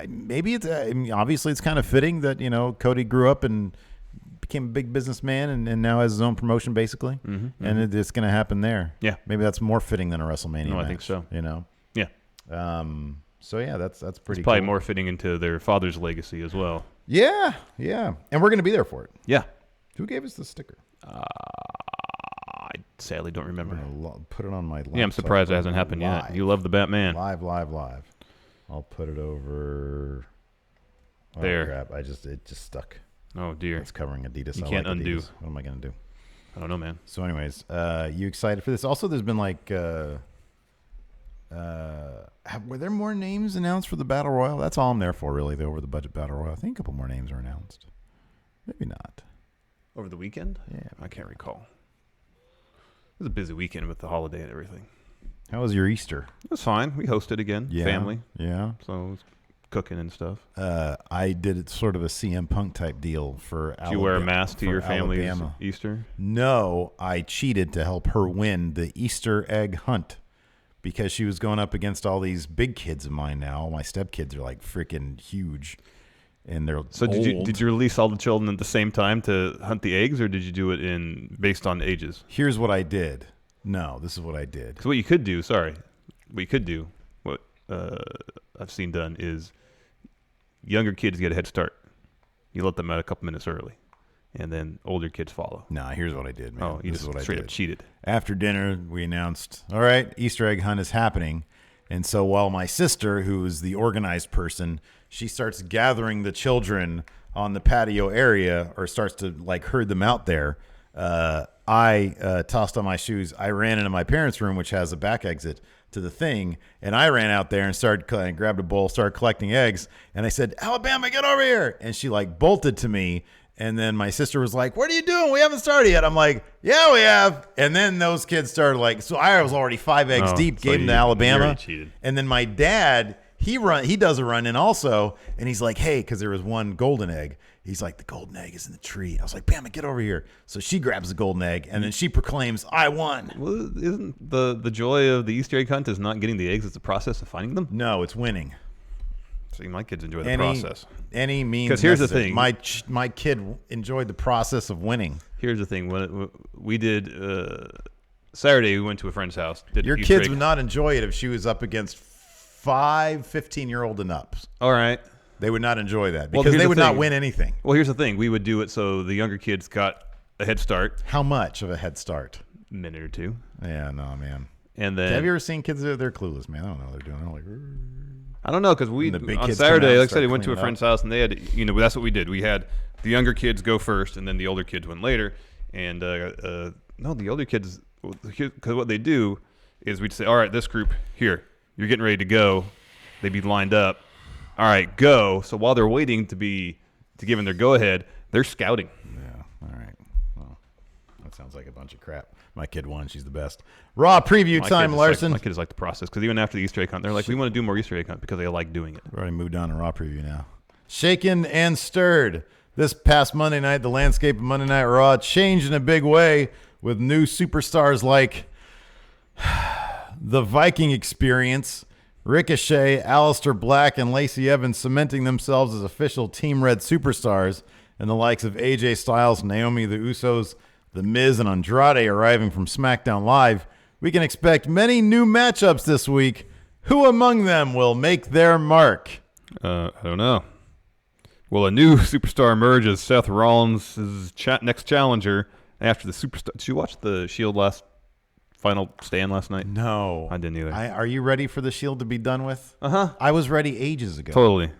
Maybe it's obviously it's kind of fitting that Cody grew up and became a big businessman and now has his own promotion basically, and it's going to happen there. Yeah, maybe that's more fitting than a WrestleMania match. I think so. Yeah. So yeah, that's pretty. It's probably cool. more fitting into their father's legacy as well. Yeah, and we're going to be there for it. Yeah. Who gave us the sticker? I sadly don't remember. I'm gonna put it on my laptop. Yeah, I'm surprised it hasn't happened yet. You love the Batman. Live. I'll put it over there. Crap. It just stuck. Oh dear. It's covering Adidas. You can't undo. Adidas. What am I gonna do? I don't know, man. So, anyways, you excited for this? Also, there's been were there more names announced for the Battle Royal? That's all I'm there for, really. The over the budget Battle Royal. I think a couple more names are announced. Maybe not. Over the weekend? Yeah, I can't recall. It was a busy weekend with the holiday and everything. How was your Easter? It was fine. We hosted again, family. Yeah. So it was cooking and stuff. I did it sort of a CM Punk type deal for Alabama. Did you wear a mask to your family's Alabama. Easter? No, I cheated to help her win the Easter egg hunt because she was going up against all these big kids of mine now. My stepkids are like freaking huge. And they're so old. Did you release all the children at the same time to hunt the eggs, or did you do it based on ages? Here's what I did. No, this is what I did. Because what you could do, what I've seen done is younger kids get a head start. You let them out a couple minutes early, and then older kids follow. Nah, here's what I did, man. Oh, you just straight up cheated. After dinner, we announced, all right, Easter egg hunt is happening. And so while my sister, who is the organized person, she starts gathering the children on the patio area or starts to herd them out there. I tossed on my shoes. I ran into my parents' room, which has a back exit to the thing. And I ran out there and grabbed a bowl, started collecting eggs. And I said, Alabama, get over here. And she bolted to me. And then my sister was like, what are you doing? We haven't started yet. I'm like, yeah, we have. And then those kids started so I was already 5 eggs deep, gave them to Alabama. And then my dad, he does a run in also. And he's like, hey, because there was one golden egg. He's like, the golden egg is in the tree. I was like, Bama, get over here. So she grabs the golden egg and then she proclaims, I won. Well, isn't the joy of the Easter egg hunt is not getting the eggs, it's the process of finding them? No, it's winning. See, my kids enjoy the process. Any means. Because here's the thing. My kid enjoyed the process of winning. Here's the thing. When we did Saturday, we went to a friend's house. Your kids would not enjoy it if she was up against 15-year-old and up. All right. They would not enjoy that because they would not win anything. Well, here's the thing. We would do it so the younger kids got a head start. How much of a head start? A minute or two. Yeah, no, man. And then, have you ever seen kids? They're clueless, man. I don't know what they're doing. They're like, I don't know, because on Saturday, like I said, we went to a friend's house, and they had, that's what we did. We had the younger kids go first, and then the older kids went later. And no, the older kids, because what they do is we'd say, all right, this group here, you're getting ready to go. They'd be lined up. All right, go. So while they're waiting to give them their go ahead, they're scouting. Yeah. All right. Well, that sounds like a bunch of crap. My kid won. She's the best. Raw preview time, Larson. My kids like the process because even after the Easter egg hunt, they're like, we want to do more Easter egg hunt because they like doing it. We've already moved on to Raw preview now. Shaken and stirred. This past Monday night, the landscape of Monday Night Raw changed in a big way with new superstars like the Viking Experience, Ricochet, Aleister Black, and Lacey Evans cementing themselves as official Team Red superstars, and the likes of AJ Styles, Naomi, the Usos, The Miz, and Andrade arriving from SmackDown Live. We can expect many new matchups this week. Who among them will make their mark? I don't know. Well, a new superstar emerge as Seth Rollins' next challenger after the superstar. Did you watch the Shield final stand last night? No. I didn't either. Are you ready for the Shield to be done with? Uh-huh. I was ready ages ago. Totally.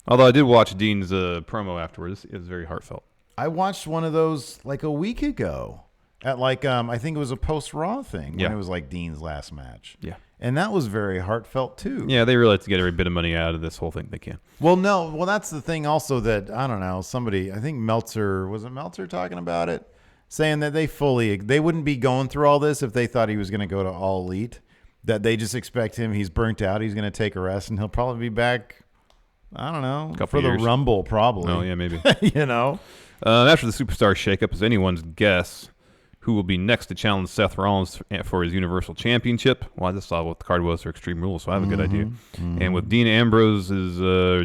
Although I did watch Dean's promo afterwards. It was very heartfelt. I watched one of those a week ago at I think it was a post-Raw thing when it was Dean's last match. Yeah. And that was very heartfelt too. Yeah, they really like to get every bit of money out of this whole thing they can. Well, no. Well, that's the thing also that, I don't know, I think Meltzer, was it Meltzer talking about it? saying that they wouldn't be going through all this if they thought he was going to go to All Elite. That they just expect him. He's burnt out. He's going to take a rest, and he'll probably be back. I don't know, for the Rumble, probably. Oh yeah, maybe. You know. After the Superstar shakeup, is anyone's guess who will be next to challenge Seth Rollins for his Universal Championship? Well, I just saw what the card was for Extreme Rules, so I have a good idea. And with Dean Ambrose's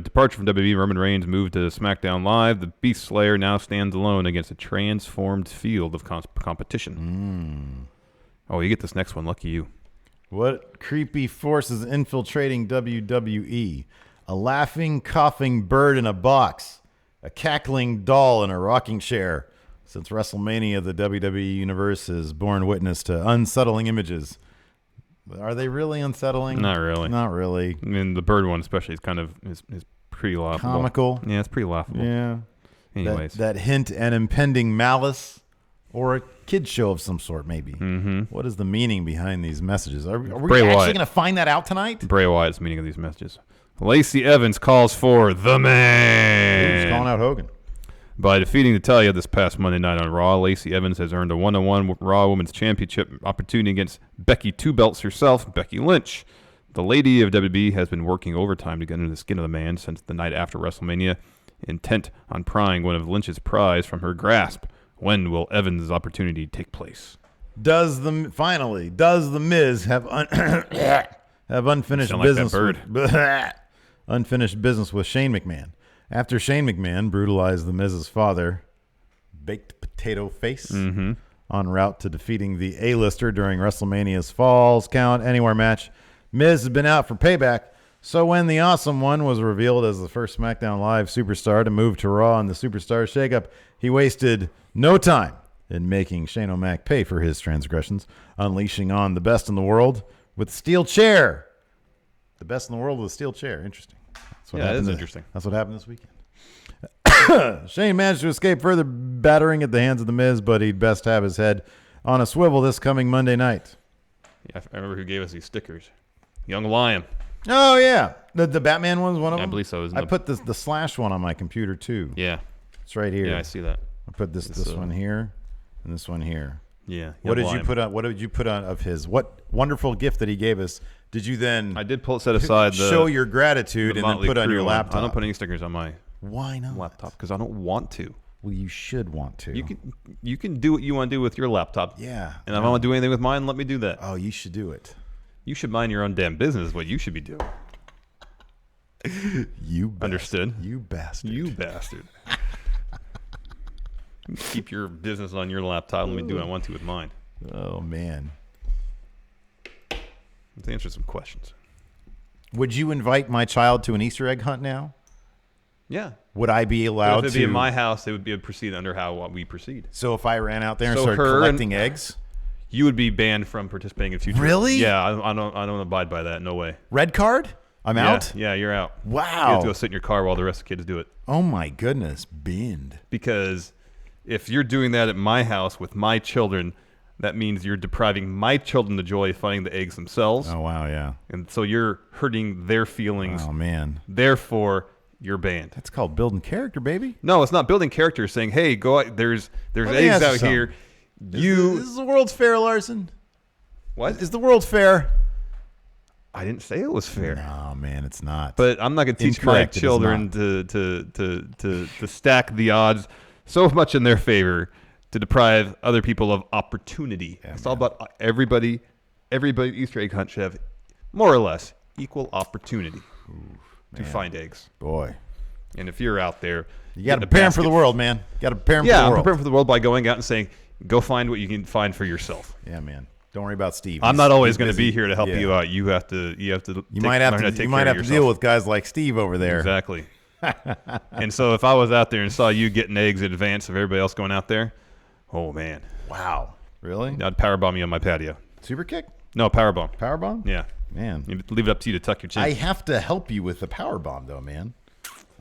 departure from WWE, Roman Reigns moved to SmackDown Live. The Beast Slayer now stands alone against a transformed field of competition. Oh, you get this next one. Lucky you. What creepy force is infiltrating WWE? A laughing, coughing bird in a box. A cackling doll in a rocking chair. Since WrestleMania, the WWE Universe has borne witness to unsettling images. Are they really unsettling? Not really. Not really. I mean, the bird one especially is pretty laughable. Comical. Yeah, it's pretty laughable. Yeah. Anyways. That hint and impending malice, or a kid show of some sort, maybe. What is the meaning behind these messages? Are we actually going to find that out tonight? Bray Wyatt's meaning of these messages. Lacey Evans calls for the man. He's calling out Hogan. By defeating Natalya this past Monday night on Raw, Lacey Evans has earned a one-on-one Raw Women's Championship opportunity against Becky Two Belts herself, Becky Lynch. The lady of WWE has been working overtime to get into the skin of the man since the night after WrestleMania, intent on prying one of Lynch's prize from her grasp. When will Evans' opportunity take place? Does the Miz have unfinished business? Unfinished business with Shane McMahon. After Shane McMahon brutalized the Miz's father, Baked Potato Face, en route to defeating the A-lister during WrestleMania's Falls Count Anywhere match, Miz has been out for payback. So when the Awesome One was revealed as the first SmackDown Live superstar to move to Raw in the Superstar Shakeup, he wasted no time in making Shane O'Mac pay for his transgressions, unleashing on the best in the world with steel chair. The best in the world with a steel chair. Interesting. That is interesting. That's what happened this weekend. Shane managed to escape further battering at the hands of The Miz, but he'd best have his head on a swivel this coming Monday night. Yeah, I remember who gave us these stickers. Young Lion. Oh, yeah. The Batman one's one of them? I believe so. I put the Slash one on my computer, too. Yeah. It's right here. Yeah, I see that. I put this one here and this one here. Yeah. What did you put on? What did you put on of his? What wonderful gift that he gave us? Did you then? I did set aside show your gratitude and then put on your laptop. I don't put any stickers on my laptop because I don't want to. Well, you should want to. You can do what you want to do with your laptop. Yeah. And if I want to do anything with mine, let me do that. Oh, you should do it. You should mind your own damn business. Is what you should be doing. Understood? You bastard. You bastard. Keep your business on your laptop. Let me do what I want to with mine. Oh, man. Let's answer some questions. Would you invite my child to an Easter egg hunt now? Yeah. Would I be allowed to? If it'd be in my house, it would be proceed under how we proceed. So if I ran out there and started collecting eggs? You would be banned from participating in future. Really? Yeah, I don't abide by that. No way. Red card? I'm out? Yeah, you're out. Wow. You have to go sit in your car while the rest of the kids do it. Oh, my goodness. Binned. Because if you're doing that at my house with my children, that means you're depriving my children the joy of finding the eggs themselves. Oh, wow, yeah. And so you're hurting their feelings. Oh, man. Therefore, you're banned. That's called building character, baby. No, it's not building character. It's saying, hey, go out. There's eggs out here. This is the World's Fair, Larson. What? Is the World's Fair? I didn't say it was fair. No, man, it's not. But I'm not going to teach my children to stack the odds so much in their favor to deprive other people of opportunity. Yeah, it's all about everybody Easter egg hunt should have more or less equal opportunity to find eggs. Boy. And if you're out there, you got to prepare them for the world, man. You got to prepare them for the world. Yeah, prepare them for the world by going out and saying, go find what you can find for yourself. Yeah, man. Don't worry about Steve. I'm not always going to be here to help you out. You have to. You might have to deal with guys like Steve over there. Exactly. And so if I was out there and saw you getting eggs in advance of everybody else going out there, oh man. Wow. Really? I'd powerbomb you on my patio. Super kick? No, powerbomb. Powerbomb? Yeah. Man. You'd leave it up to you to tuck your chin. I have to help you with the powerbomb though, man.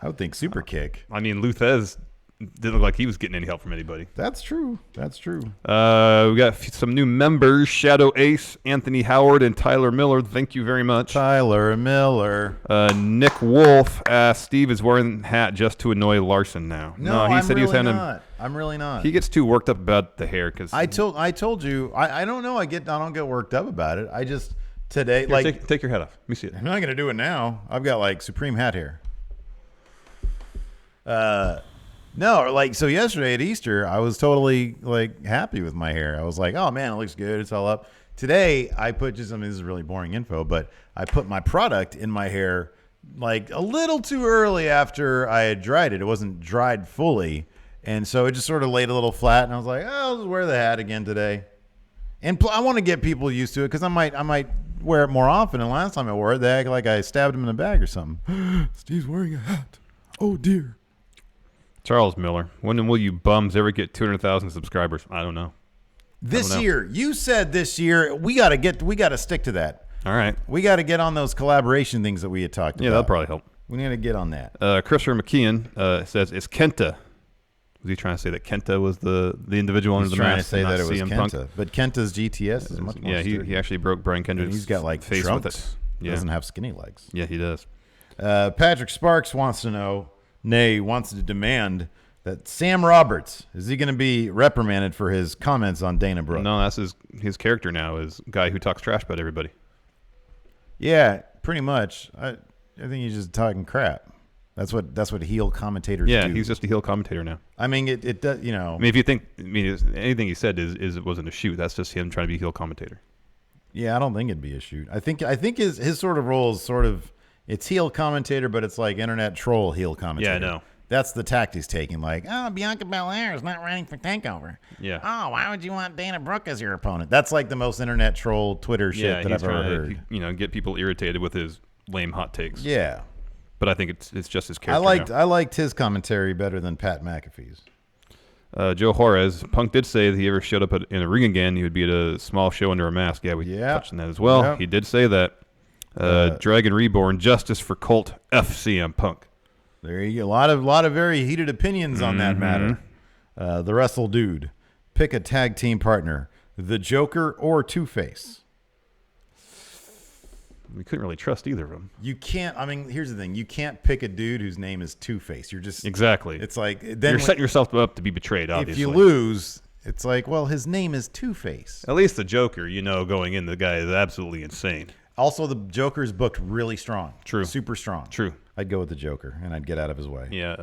I would think super kick. I mean, Luthez didn't look like he was getting any help from anybody. That's true. That's true. We got some new members: Shadow Ace, Anthony Howard, and Tyler Miller. Thank you very much. Tyler Miller. Nick Wolf asked, Steve is wearing the hat just to annoy Larson now. No, he I'm said really he was having not. I'm really not. He gets too worked up about the hair because I told you. I don't know. I don't get worked up about it. I just today Here, take your hat off. Let me see it. I'm not gonna do it now. I've got like supreme hat hair. No, like so yesterday at Easter, I was totally like happy with my hair. I was like, oh man, it looks good. It's all up. Today, I put this is really boring info, but I put my product in my hair like a little too early after I had dried it. It wasn't dried fully. And so it just sort of laid a little flat. And I was like, oh, I'll just wear the hat again today. And I want to get people used to it because I might wear it more often. And last time I wore it, they act like I stabbed him in the back or something. Steve's wearing a hat. Oh, dear. Charles Miller, when will you bums ever get 200,000 subscribers? I don't know. This year. You said this year. We got to stick to that. All right. We got to get on those collaboration things that we had talked about. Yeah, that'll probably help. We need to get on that. Christopher McKeon says, is Kenta. Was he trying to say that Kenta was the individual under the mask? Trying to say that it was CM Kenta. Punk? But Kenta's GTS is much more sturdy. he actually broke Brian Kendrick's And he's got like face trunks. with it. He Yeah. doesn't have skinny legs. Yeah, he does. Patrick Sparks wants to know, wants to demand that Sam Roberts, is he going to be reprimanded for his comments on Dana Brooke? No, that's his character now is guy who talks trash about everybody. Yeah, pretty much. I think he's just talking crap. That's what heel commentators do. Yeah, he's just a heel commentator now. I mean, it does, you know. I mean, if you think, anything he said is it wasn't a shoot. That's just him trying to be a heel commentator. Yeah, I don't think it'd be a shoot. I think his sort of role is sort of, it's heel commentator, but it's like internet troll heel commentator. Yeah, I know. That's the tact he's taking. Like, oh, Bianca Belair is not running for TakeOver. Yeah. Oh, why would you want Dana Brooke as your opponent? That's like the most internet troll Twitter shit that I've ever heard. Get people irritated with his lame hot takes. Yeah. But I think it's just his character. I liked his commentary better than Pat McAfee's. Joe Juarez, Punk did say that he ever showed up in a ring again, he would be at a small show under a mask. Yeah, we touched on that as well. Yeah. He did say that. Dragon Reborn, justice for Colt FCM Punk. There you go. A lot of very heated opinions on that matter. The Wrestle Dude, pick a tag team partner, the Joker or Two-Face. We couldn't really trust either of them. You can't. I mean, here's the thing: you can't pick a dude whose name is Two-Face. You're just exactly. It's like then you're setting yourself up to be betrayed. Obviously, if you lose, it's like, well, his name is Two-Face. At least the Joker, going in, the guy is absolutely insane. Also, the Joker's booked really strong. True. Super strong. True. I'd go with the Joker, and I'd get out of his way. Yeah.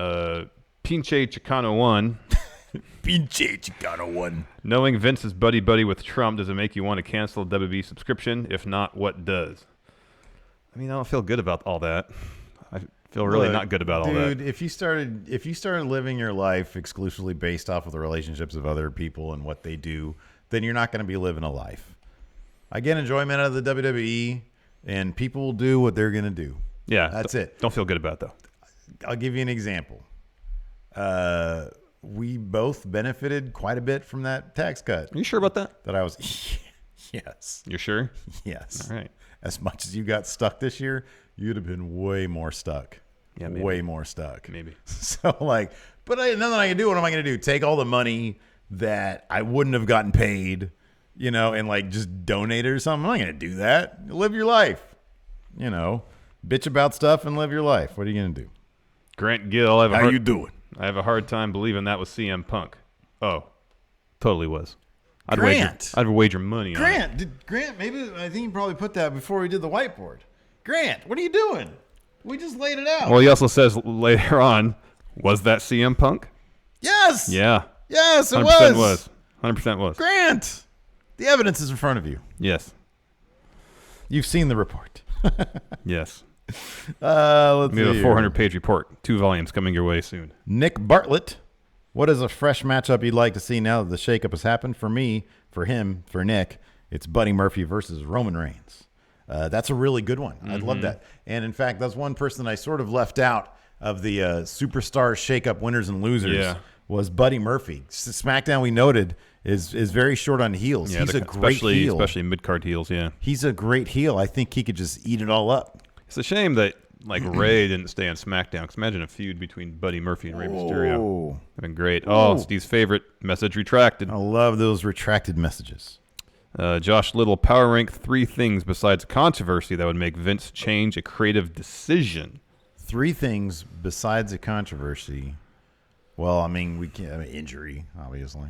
Pinche Chicano 1. Pinche Chicano 1. Knowing Vince is buddy-buddy with Trump, does it make you want to cancel a WWE subscription? If not, what does? I mean, I don't feel good about all that. I feel really not good about all that. Dude, if you started living your life exclusively based off of the relationships of other people and what they do, then you're not going to be living a life. I get enjoyment out of the WWE, and people will do what they're going to do. Yeah. That's it. Don't feel good about it, though. I'll give you an example. We both benefited quite a bit from that tax cut. Are you sure about that? That I was, yes. You're sure? Yes. All right. As much as you got stuck this year, you'd have been way more stuck. Yeah, maybe. Way more stuck. Maybe. So, like, but nothing I can do. What am I going to do? Take all the money that I wouldn't have gotten paid, and like just donate it or something? I'm not going to do that. Live your life. Bitch about stuff and live your life. What are you going to do? Grant Gill, How you doing? I have a hard time believing that was CM Punk. Oh, totally was. I'd wager money on it. Grant, maybe I think you probably put that before we did the whiteboard. Grant, what are you doing? We just laid it out. Well, he also says later on, was that CM Punk? Yes. Yeah. Yes, it 100% was. 100% was. Grant, the evidence is in front of you. Yes. You've seen the report. Yes. Let's We have see a 400-page report, 2 volumes coming your way soon. Nick Bartlett, what is a fresh matchup you'd like to see now that the shakeup has happened? For me, for him, for Nick, it's Buddy Murphy versus Roman Reigns. That's a really good one. I'd love that. And in fact, that's one person I sort of left out of the Superstar Shakeup winners and losers was Buddy Murphy. SmackDown, we noted, is very short on heels. He's a great heel. Especially mid-card heels, yeah. He's a great heel. I think he could just eat it all up. It's a shame that like Ray didn't stay on SmackDown. Because imagine a feud between Buddy Murphy and Rey Mysterio. Oh. That'd been great. Oh, Steve's favorite message retracted. I love those retracted messages. Josh Little, power rank 3 things besides controversy that would make Vince change a creative decision. 3 things besides a controversy. Well, I mean, we can't. I mean, injury, obviously.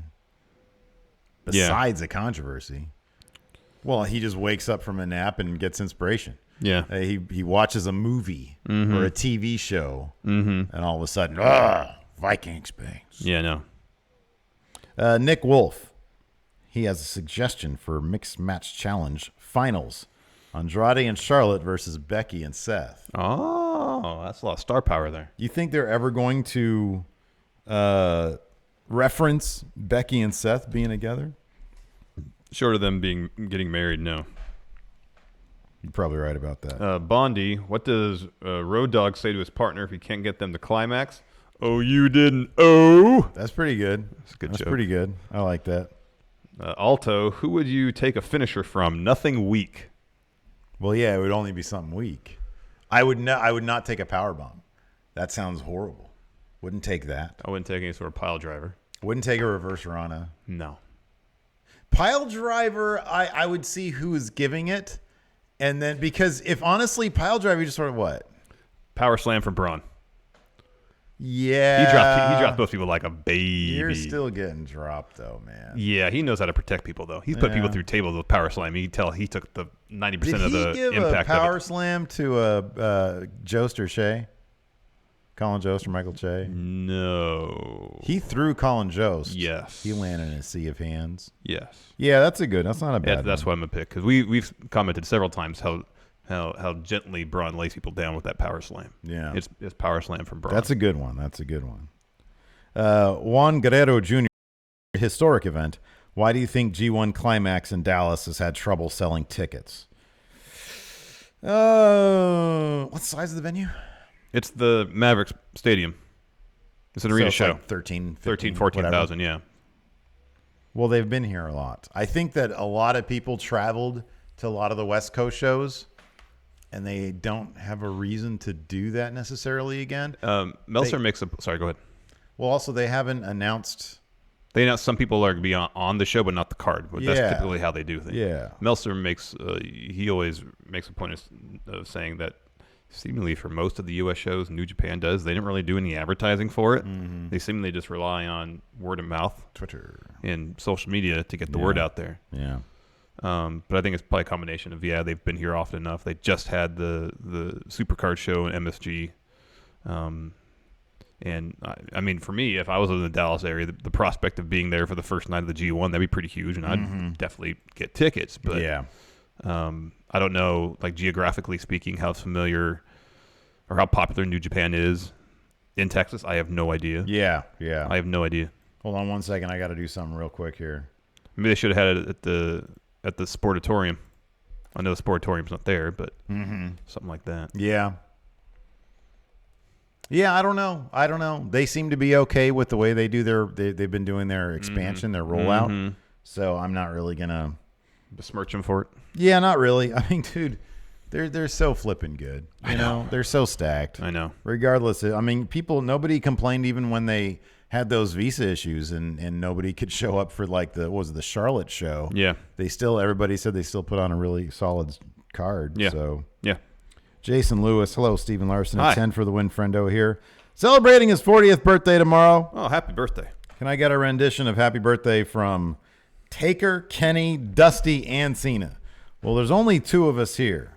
Besides a controversy. Well, he just wakes up from a nap and gets inspiration. Yeah. He watches a movie or a TV show, and all of a sudden, Vikings bangs. Yeah, no. Nick Wolf. He has a suggestion for Mixed Match Challenge Finals. Andrade and Charlotte versus Becky and Seth. Oh, that's a lot of star power there. You think they're ever going to reference Becky and Seth being together? Short of them getting married, no. You're probably right about that. Bondi, what does Road Dogg say to his partner if he can't get them to climax? Oh, you didn't. Oh. That's pretty good. That's a good That's joke. pretty good. I like that. Alto, who would you take a finisher from? Nothing weak. Well, yeah, it would only be something weak. I would not take a power bomb. That sounds horrible. Wouldn't take that. I wouldn't take any sort of pile driver. Wouldn't take a reverse Rana. No. Pile driver, I would see who is giving it. And then, because if honestly, pile driver, you just sort of what? Power slam from Braun. Yeah. He dropped those people like a baby. You're still getting dropped, though, man. Yeah, he knows how to protect people, though. He's put people through tables with power slam. You can tell he took the 90% of the Did he give impact a power of it. slam to Jost or Shea? Colin Jost or Michael Shea? No. He threw Colin Jost. Yes. He landed in a sea of hands. Yes. Yeah, that's not a bad That's why I'm a pick, because we've commented several times how gently Braun lays people down with that power slam. Yeah. It's power slam from Braun. That's a good one. Juan Guerrero Jr., historic event. Why do you think G1 Climax in Dallas has had trouble selling tickets? What size of the venue? It's the Mavericks Stadium. It's an arena it's show. like 14,000, 14,000, yeah. Well, they've been here a lot. I think that a lot of people traveled to a lot of the West Coast shows, and they don't have a reason to do that necessarily again. Meltzer makes a... Sorry, go ahead. Well, also, they haven't announced... They announced some people are going to be on the show, but not the card. But that's typically how they do things. Yeah. Meltzer makes... he always makes a point of saying that seemingly for most of the U.S. shows New Japan does, they didn't really do any advertising for it. Mm-hmm. They seemingly just rely on word of mouth, Twitter, and social media to get the word out there. Yeah. But I think it's probably a combination of, they've been here often enough. They just had the Supercard show in MSG. And I mean, for me, if I was in the Dallas area, the prospect of being there for the first night of the G1, that'd be pretty huge, and I'd definitely get tickets. But I don't know, like geographically speaking, how familiar or how popular New Japan is in Texas. I have no idea. Yeah. I have no idea. Hold on 1 second. I got to do something real quick here. Maybe they should have had it at the Sportatorium. I know the Sportatorium's not there, but something like that. Yeah. Yeah, I don't know. They seem to be okay with the way they do they've been doing their expansion, their rollout. So I'm not really gonna besmirch them for it. Yeah, not really. I mean, dude, they're so flipping good. You know, they're so stacked. I know. Regardless, I mean, nobody complained even when they had those visa issues and nobody could show up for like the Charlotte show. Yeah. Everybody said they still put on a really solid card. Yeah. So yeah. Jason Lewis, hello, Stephen Larson Hi. at 10 for the win, friendo here. Celebrating his 40th birthday tomorrow. Oh, happy birthday. Can I get a rendition of Happy Birthday from Taker, Kenny, Dusty, and Cena? Well, there's only 2 of us here.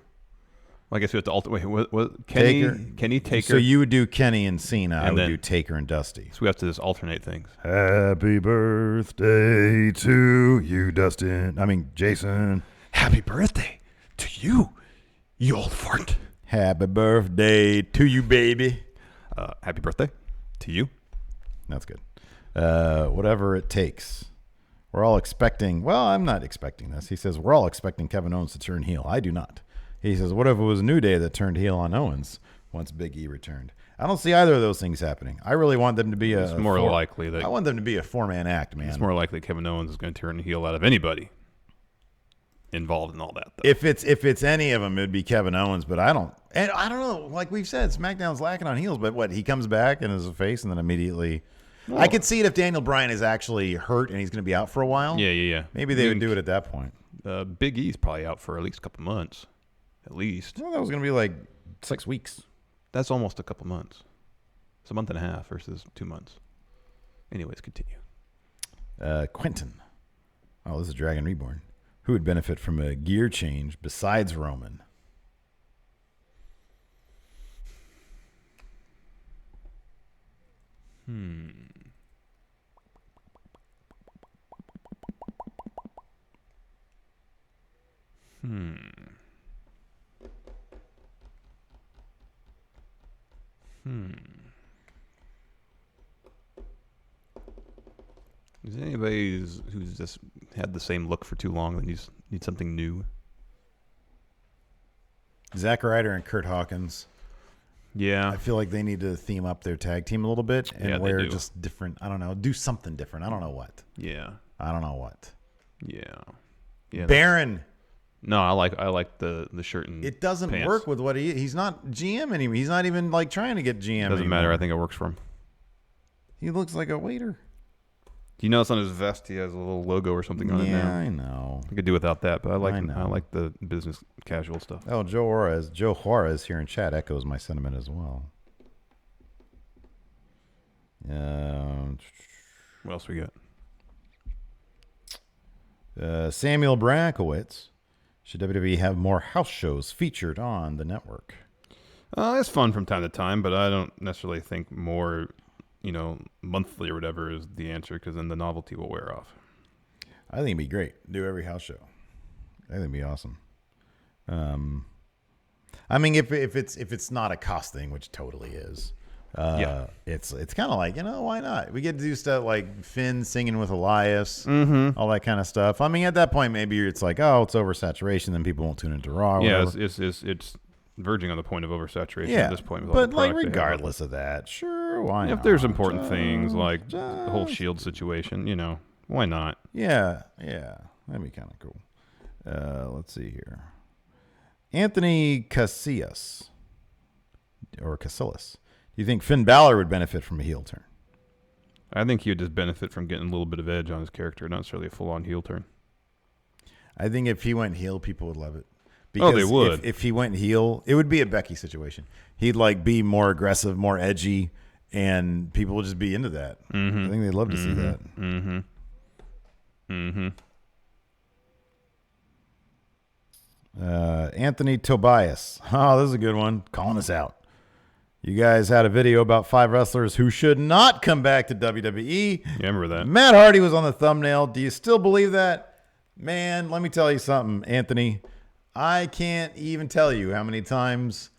Well, I guess we have to alter. Wait, what? Kenny, Taker. So you would do Kenny and Cena. I would then- do Taker and Dusty. So we have to just alternate things. Happy birthday to you, Dustin. I mean, Jason. Happy birthday to you, you old fart. Happy birthday to you, baby. Happy birthday to you. That's good. Whatever it takes. We're all expecting. Well, I'm not expecting this. He says, we're all expecting Kevin Owens to turn heel. I do not. He says, what if it was New Day that turned heel on Owens once Big E returned? I don't see either of those things happening. I really want them to be It's more likely that I want them to be a 4-man act, man. it's more likely Kevin Owens is going to turn heel out of anybody. involved in all that. Though. If it's any of them, it'd be Kevin Owens. But I don't know. Like we've said, SmackDown's lacking on heels. But what, he comes back and is a face, and then immediately. Well, I could see it if Daniel Bryan is actually hurt and he's going to be out for a while. Yeah. Maybe they would do it at that point. Big E's probably out for at least a couple months. At least. Well, that was going to be like 6 weeks. That's almost a couple months. It's a month and a half versus 2 months. Anyways, continue. Quentin. Oh, this is Dragon Reborn. Who would benefit from a gear change besides Roman? Is there anybody who's just had the same look for too long and need something new? Zack Ryder and Kurt Hawkins. Yeah. I feel like they need to theme up their tag team a little bit and wear do. just different. I don't know. Do something different. I don't know what. Yeah. I don't know what. Yeah. Baron. No, I like the shirt and It doesn't pants. work with what he's not GM anymore. He's not even like trying to get GM. Doesn't matter. I think it works for him. He looks like a waiter. Do you notice on his vest he has a little logo or something on it now? Yeah, I know. I could do without that, but I I like the business casual stuff. Oh, Joe Juarez here in chat echoes my sentiment as well. What else we got? Samuel Brankowitz. Should WWE have more house shows featured on the network? It's fun from time to time, but I don't necessarily think more, monthly or whatever is the answer, because then the novelty will wear off. I think it'd be great. Do every house show. I think it'd be awesome. I mean, if it's not a cost thing, which totally is. It's kind of like, why not? We get to do stuff like Finn singing with Elias, all that kind of stuff. I mean, at that point, maybe it's like, oh, it's oversaturation, then people won't tune into Raw. Yeah, it's verging on the point of oversaturation at this point. With all but the like product they have. regardless of that, sure, why not? If there's important things like the whole Shield situation, why not? Yeah, that'd be kind of cool. Let's see here. Anthony Casillas. Do you think Finn Balor would benefit from a heel turn? I think he would just benefit from getting a little bit of edge on his character, not necessarily a full-on heel turn. I think if he went heel, people would love it. They would. If he went heel, it would be a Becky situation. He'd be more aggressive, more edgy, and people would just be into that. I think they'd love to see that. Anthony Tobias. Oh, this is a good one. Calling us out. You guys had a video about 5 wrestlers who should not come back to WWE. Yeah, I remember that. Matt Hardy was on the thumbnail. Do you still believe that? Man, let me tell you something, Anthony. I can't even tell you how many times,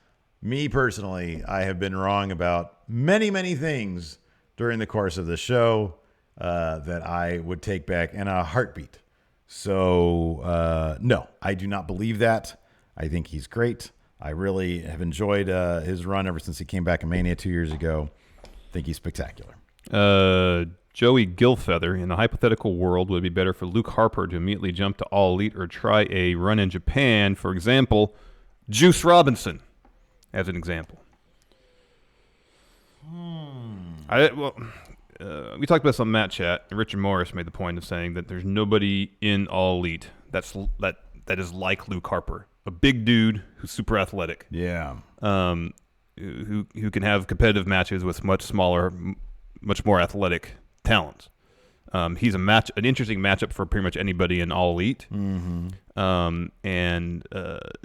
me personally, I have been wrong about many, many things during the course of the show that I would take back in a heartbeat. So, no, I do not believe that. I think he's great. I really have enjoyed his run ever since he came back in Mania 2 years ago. I think he's spectacular. Joey Gilfeather, in a hypothetical world, would it be better for Luke Harper to immediately jump to All Elite or try a run in Japan? For example, Juice Robinson, as an example. We talked about this on Matt Chat, and Richard Morris made the point of saying that there's nobody in All Elite that is like Luke Harper. A big dude who's super athletic. Yeah. Who can have competitive matches with much smaller, much more athletic talents. He's an interesting matchup for pretty much anybody in All Elite. And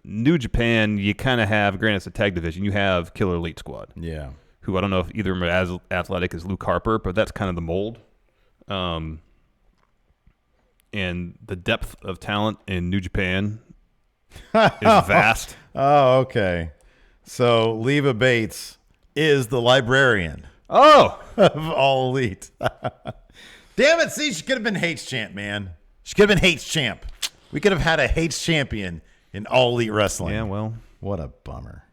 New Japan, you kind of have, granted it's a tag division, you have Killer Elite Squad. Yeah. Who I don't know if either of them are as athletic as Luke Harper, but that's kind of the mold. And the depth of talent in New Japan is vast. Oh, okay. So Leva Bates is the librarian. Oh! Of All Elite. Damn it. See, she could have been Hates champ, man. She could have been Hates champ. We could have had a Hates champion in All Elite Wrestling. Yeah, well. What a bummer.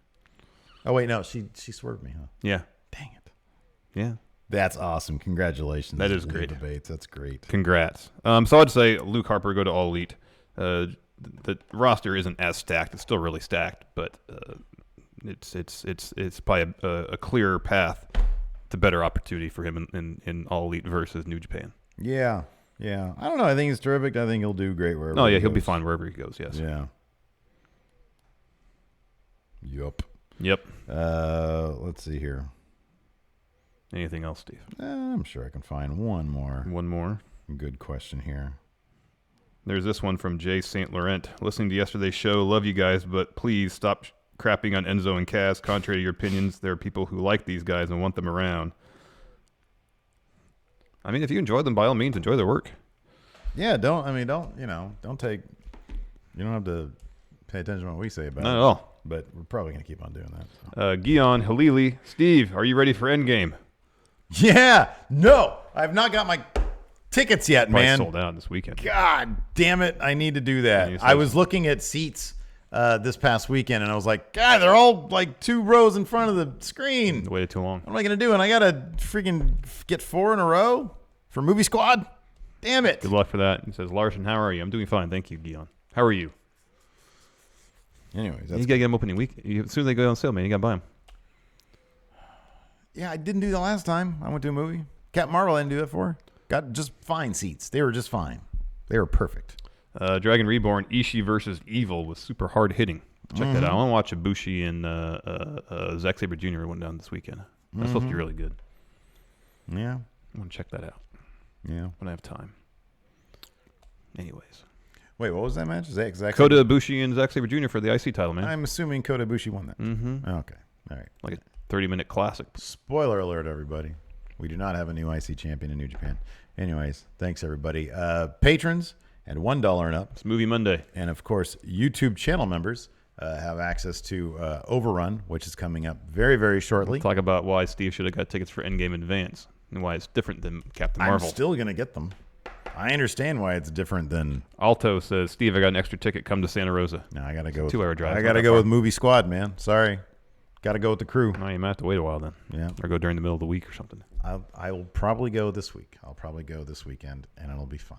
Oh, wait, no. She swerved me, huh? Yeah. Dang it. Yeah. That's awesome. Congratulations. That is great. Leva Bates. That's great. Congrats. So I'd say Luke Harper, go to All Elite. the roster isn't as stacked. It's still really stacked, but it's probably a clearer path to better opportunity for him in All Elite versus New Japan. Yeah. Yeah. I don't know. I think he's terrific. I think he'll do great wherever. Oh yeah, he he'll goes. be fine wherever he goes. Yes. Yeah. Yep. Let's see here. Anything else, Steve? I'm sure I can find one more. One more. Good question here. There's this one from Jay St. Laurent. Listening to yesterday's show, love you guys, but please stop crapping on Enzo and Kaz. Contrary to your opinions, there are people who like these guys and want them around. I mean, if you enjoy them, by all means, enjoy their work. Yeah, don't take. You don't have to pay attention to what we say about it. Not at all. But we're probably going to keep on doing that. So. Guion Halili. Steve, are you ready for Endgame? Yeah. No, I've not got my tickets yet, Probably man. sold out this weekend. God damn it. I need to do that. I was looking at seats this past weekend, and I was like, God, they're all like 2 rows in front of the screen. Waited too long. What am I going to do? And I got to freaking get 4 in a row for Movie Squad? Damn it. Good luck for that. He says, Larson, how are you? I'm doing fine. Thank you, Guion. How are you? Anyways, you got to get them opening week. As soon as they go on sale, man, you got to buy them. Yeah, I didn't do that last time. I went to a movie. Captain Marvel I didn't do that for. Got just fine seats. They were just fine. They were perfect. Dragon Reborn, Ishii versus Evil was super hard hitting. Check that out. I want to watch Ibushi and Zack Sabre Jr. went down this weekend. That's supposed to be really good. Yeah. I want to check that out. Yeah. When I have time. Anyways. Wait, what was that match? Kota Ibushi and Zack Sabre Jr. for the IC title, man. I'm assuming Kota Ibushi won that. Mm-hmm. Okay. All right. Like a 30-minute classic. Spoiler alert, everybody. We do not have a new IC champion in New Japan. Anyways, thanks, everybody. Patrons and $1 and up. It's Movie Monday. And, of course, YouTube channel members have access to Overrun, which is coming up very, very shortly. Talk about why Steve should have got tickets for Endgame Advance and why it's different than Captain Marvel. I'm still going to get them. I understand why it's different than... Alto says, Steve, I got an extra ticket. Come to Santa Rosa. No, I got to go with... 2-hour drive. I got to go with Movie Squad, man. Sorry. Got to go with the crew. No, you might have to wait a while then. Yeah. Or go during the middle of the week or something. I will probably go this week. I'll probably go this weekend, and it'll be fine.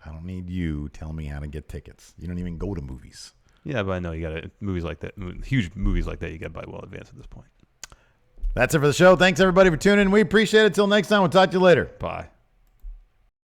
I don't need you telling me how to get tickets. You don't even go to movies. Yeah, but I know you got to... Movies like that, huge movies like that, you got to buy well advance at this point. That's it for the show. Thanks, everybody, for tuning in. We appreciate it. Till next time, we'll talk to you later. Bye.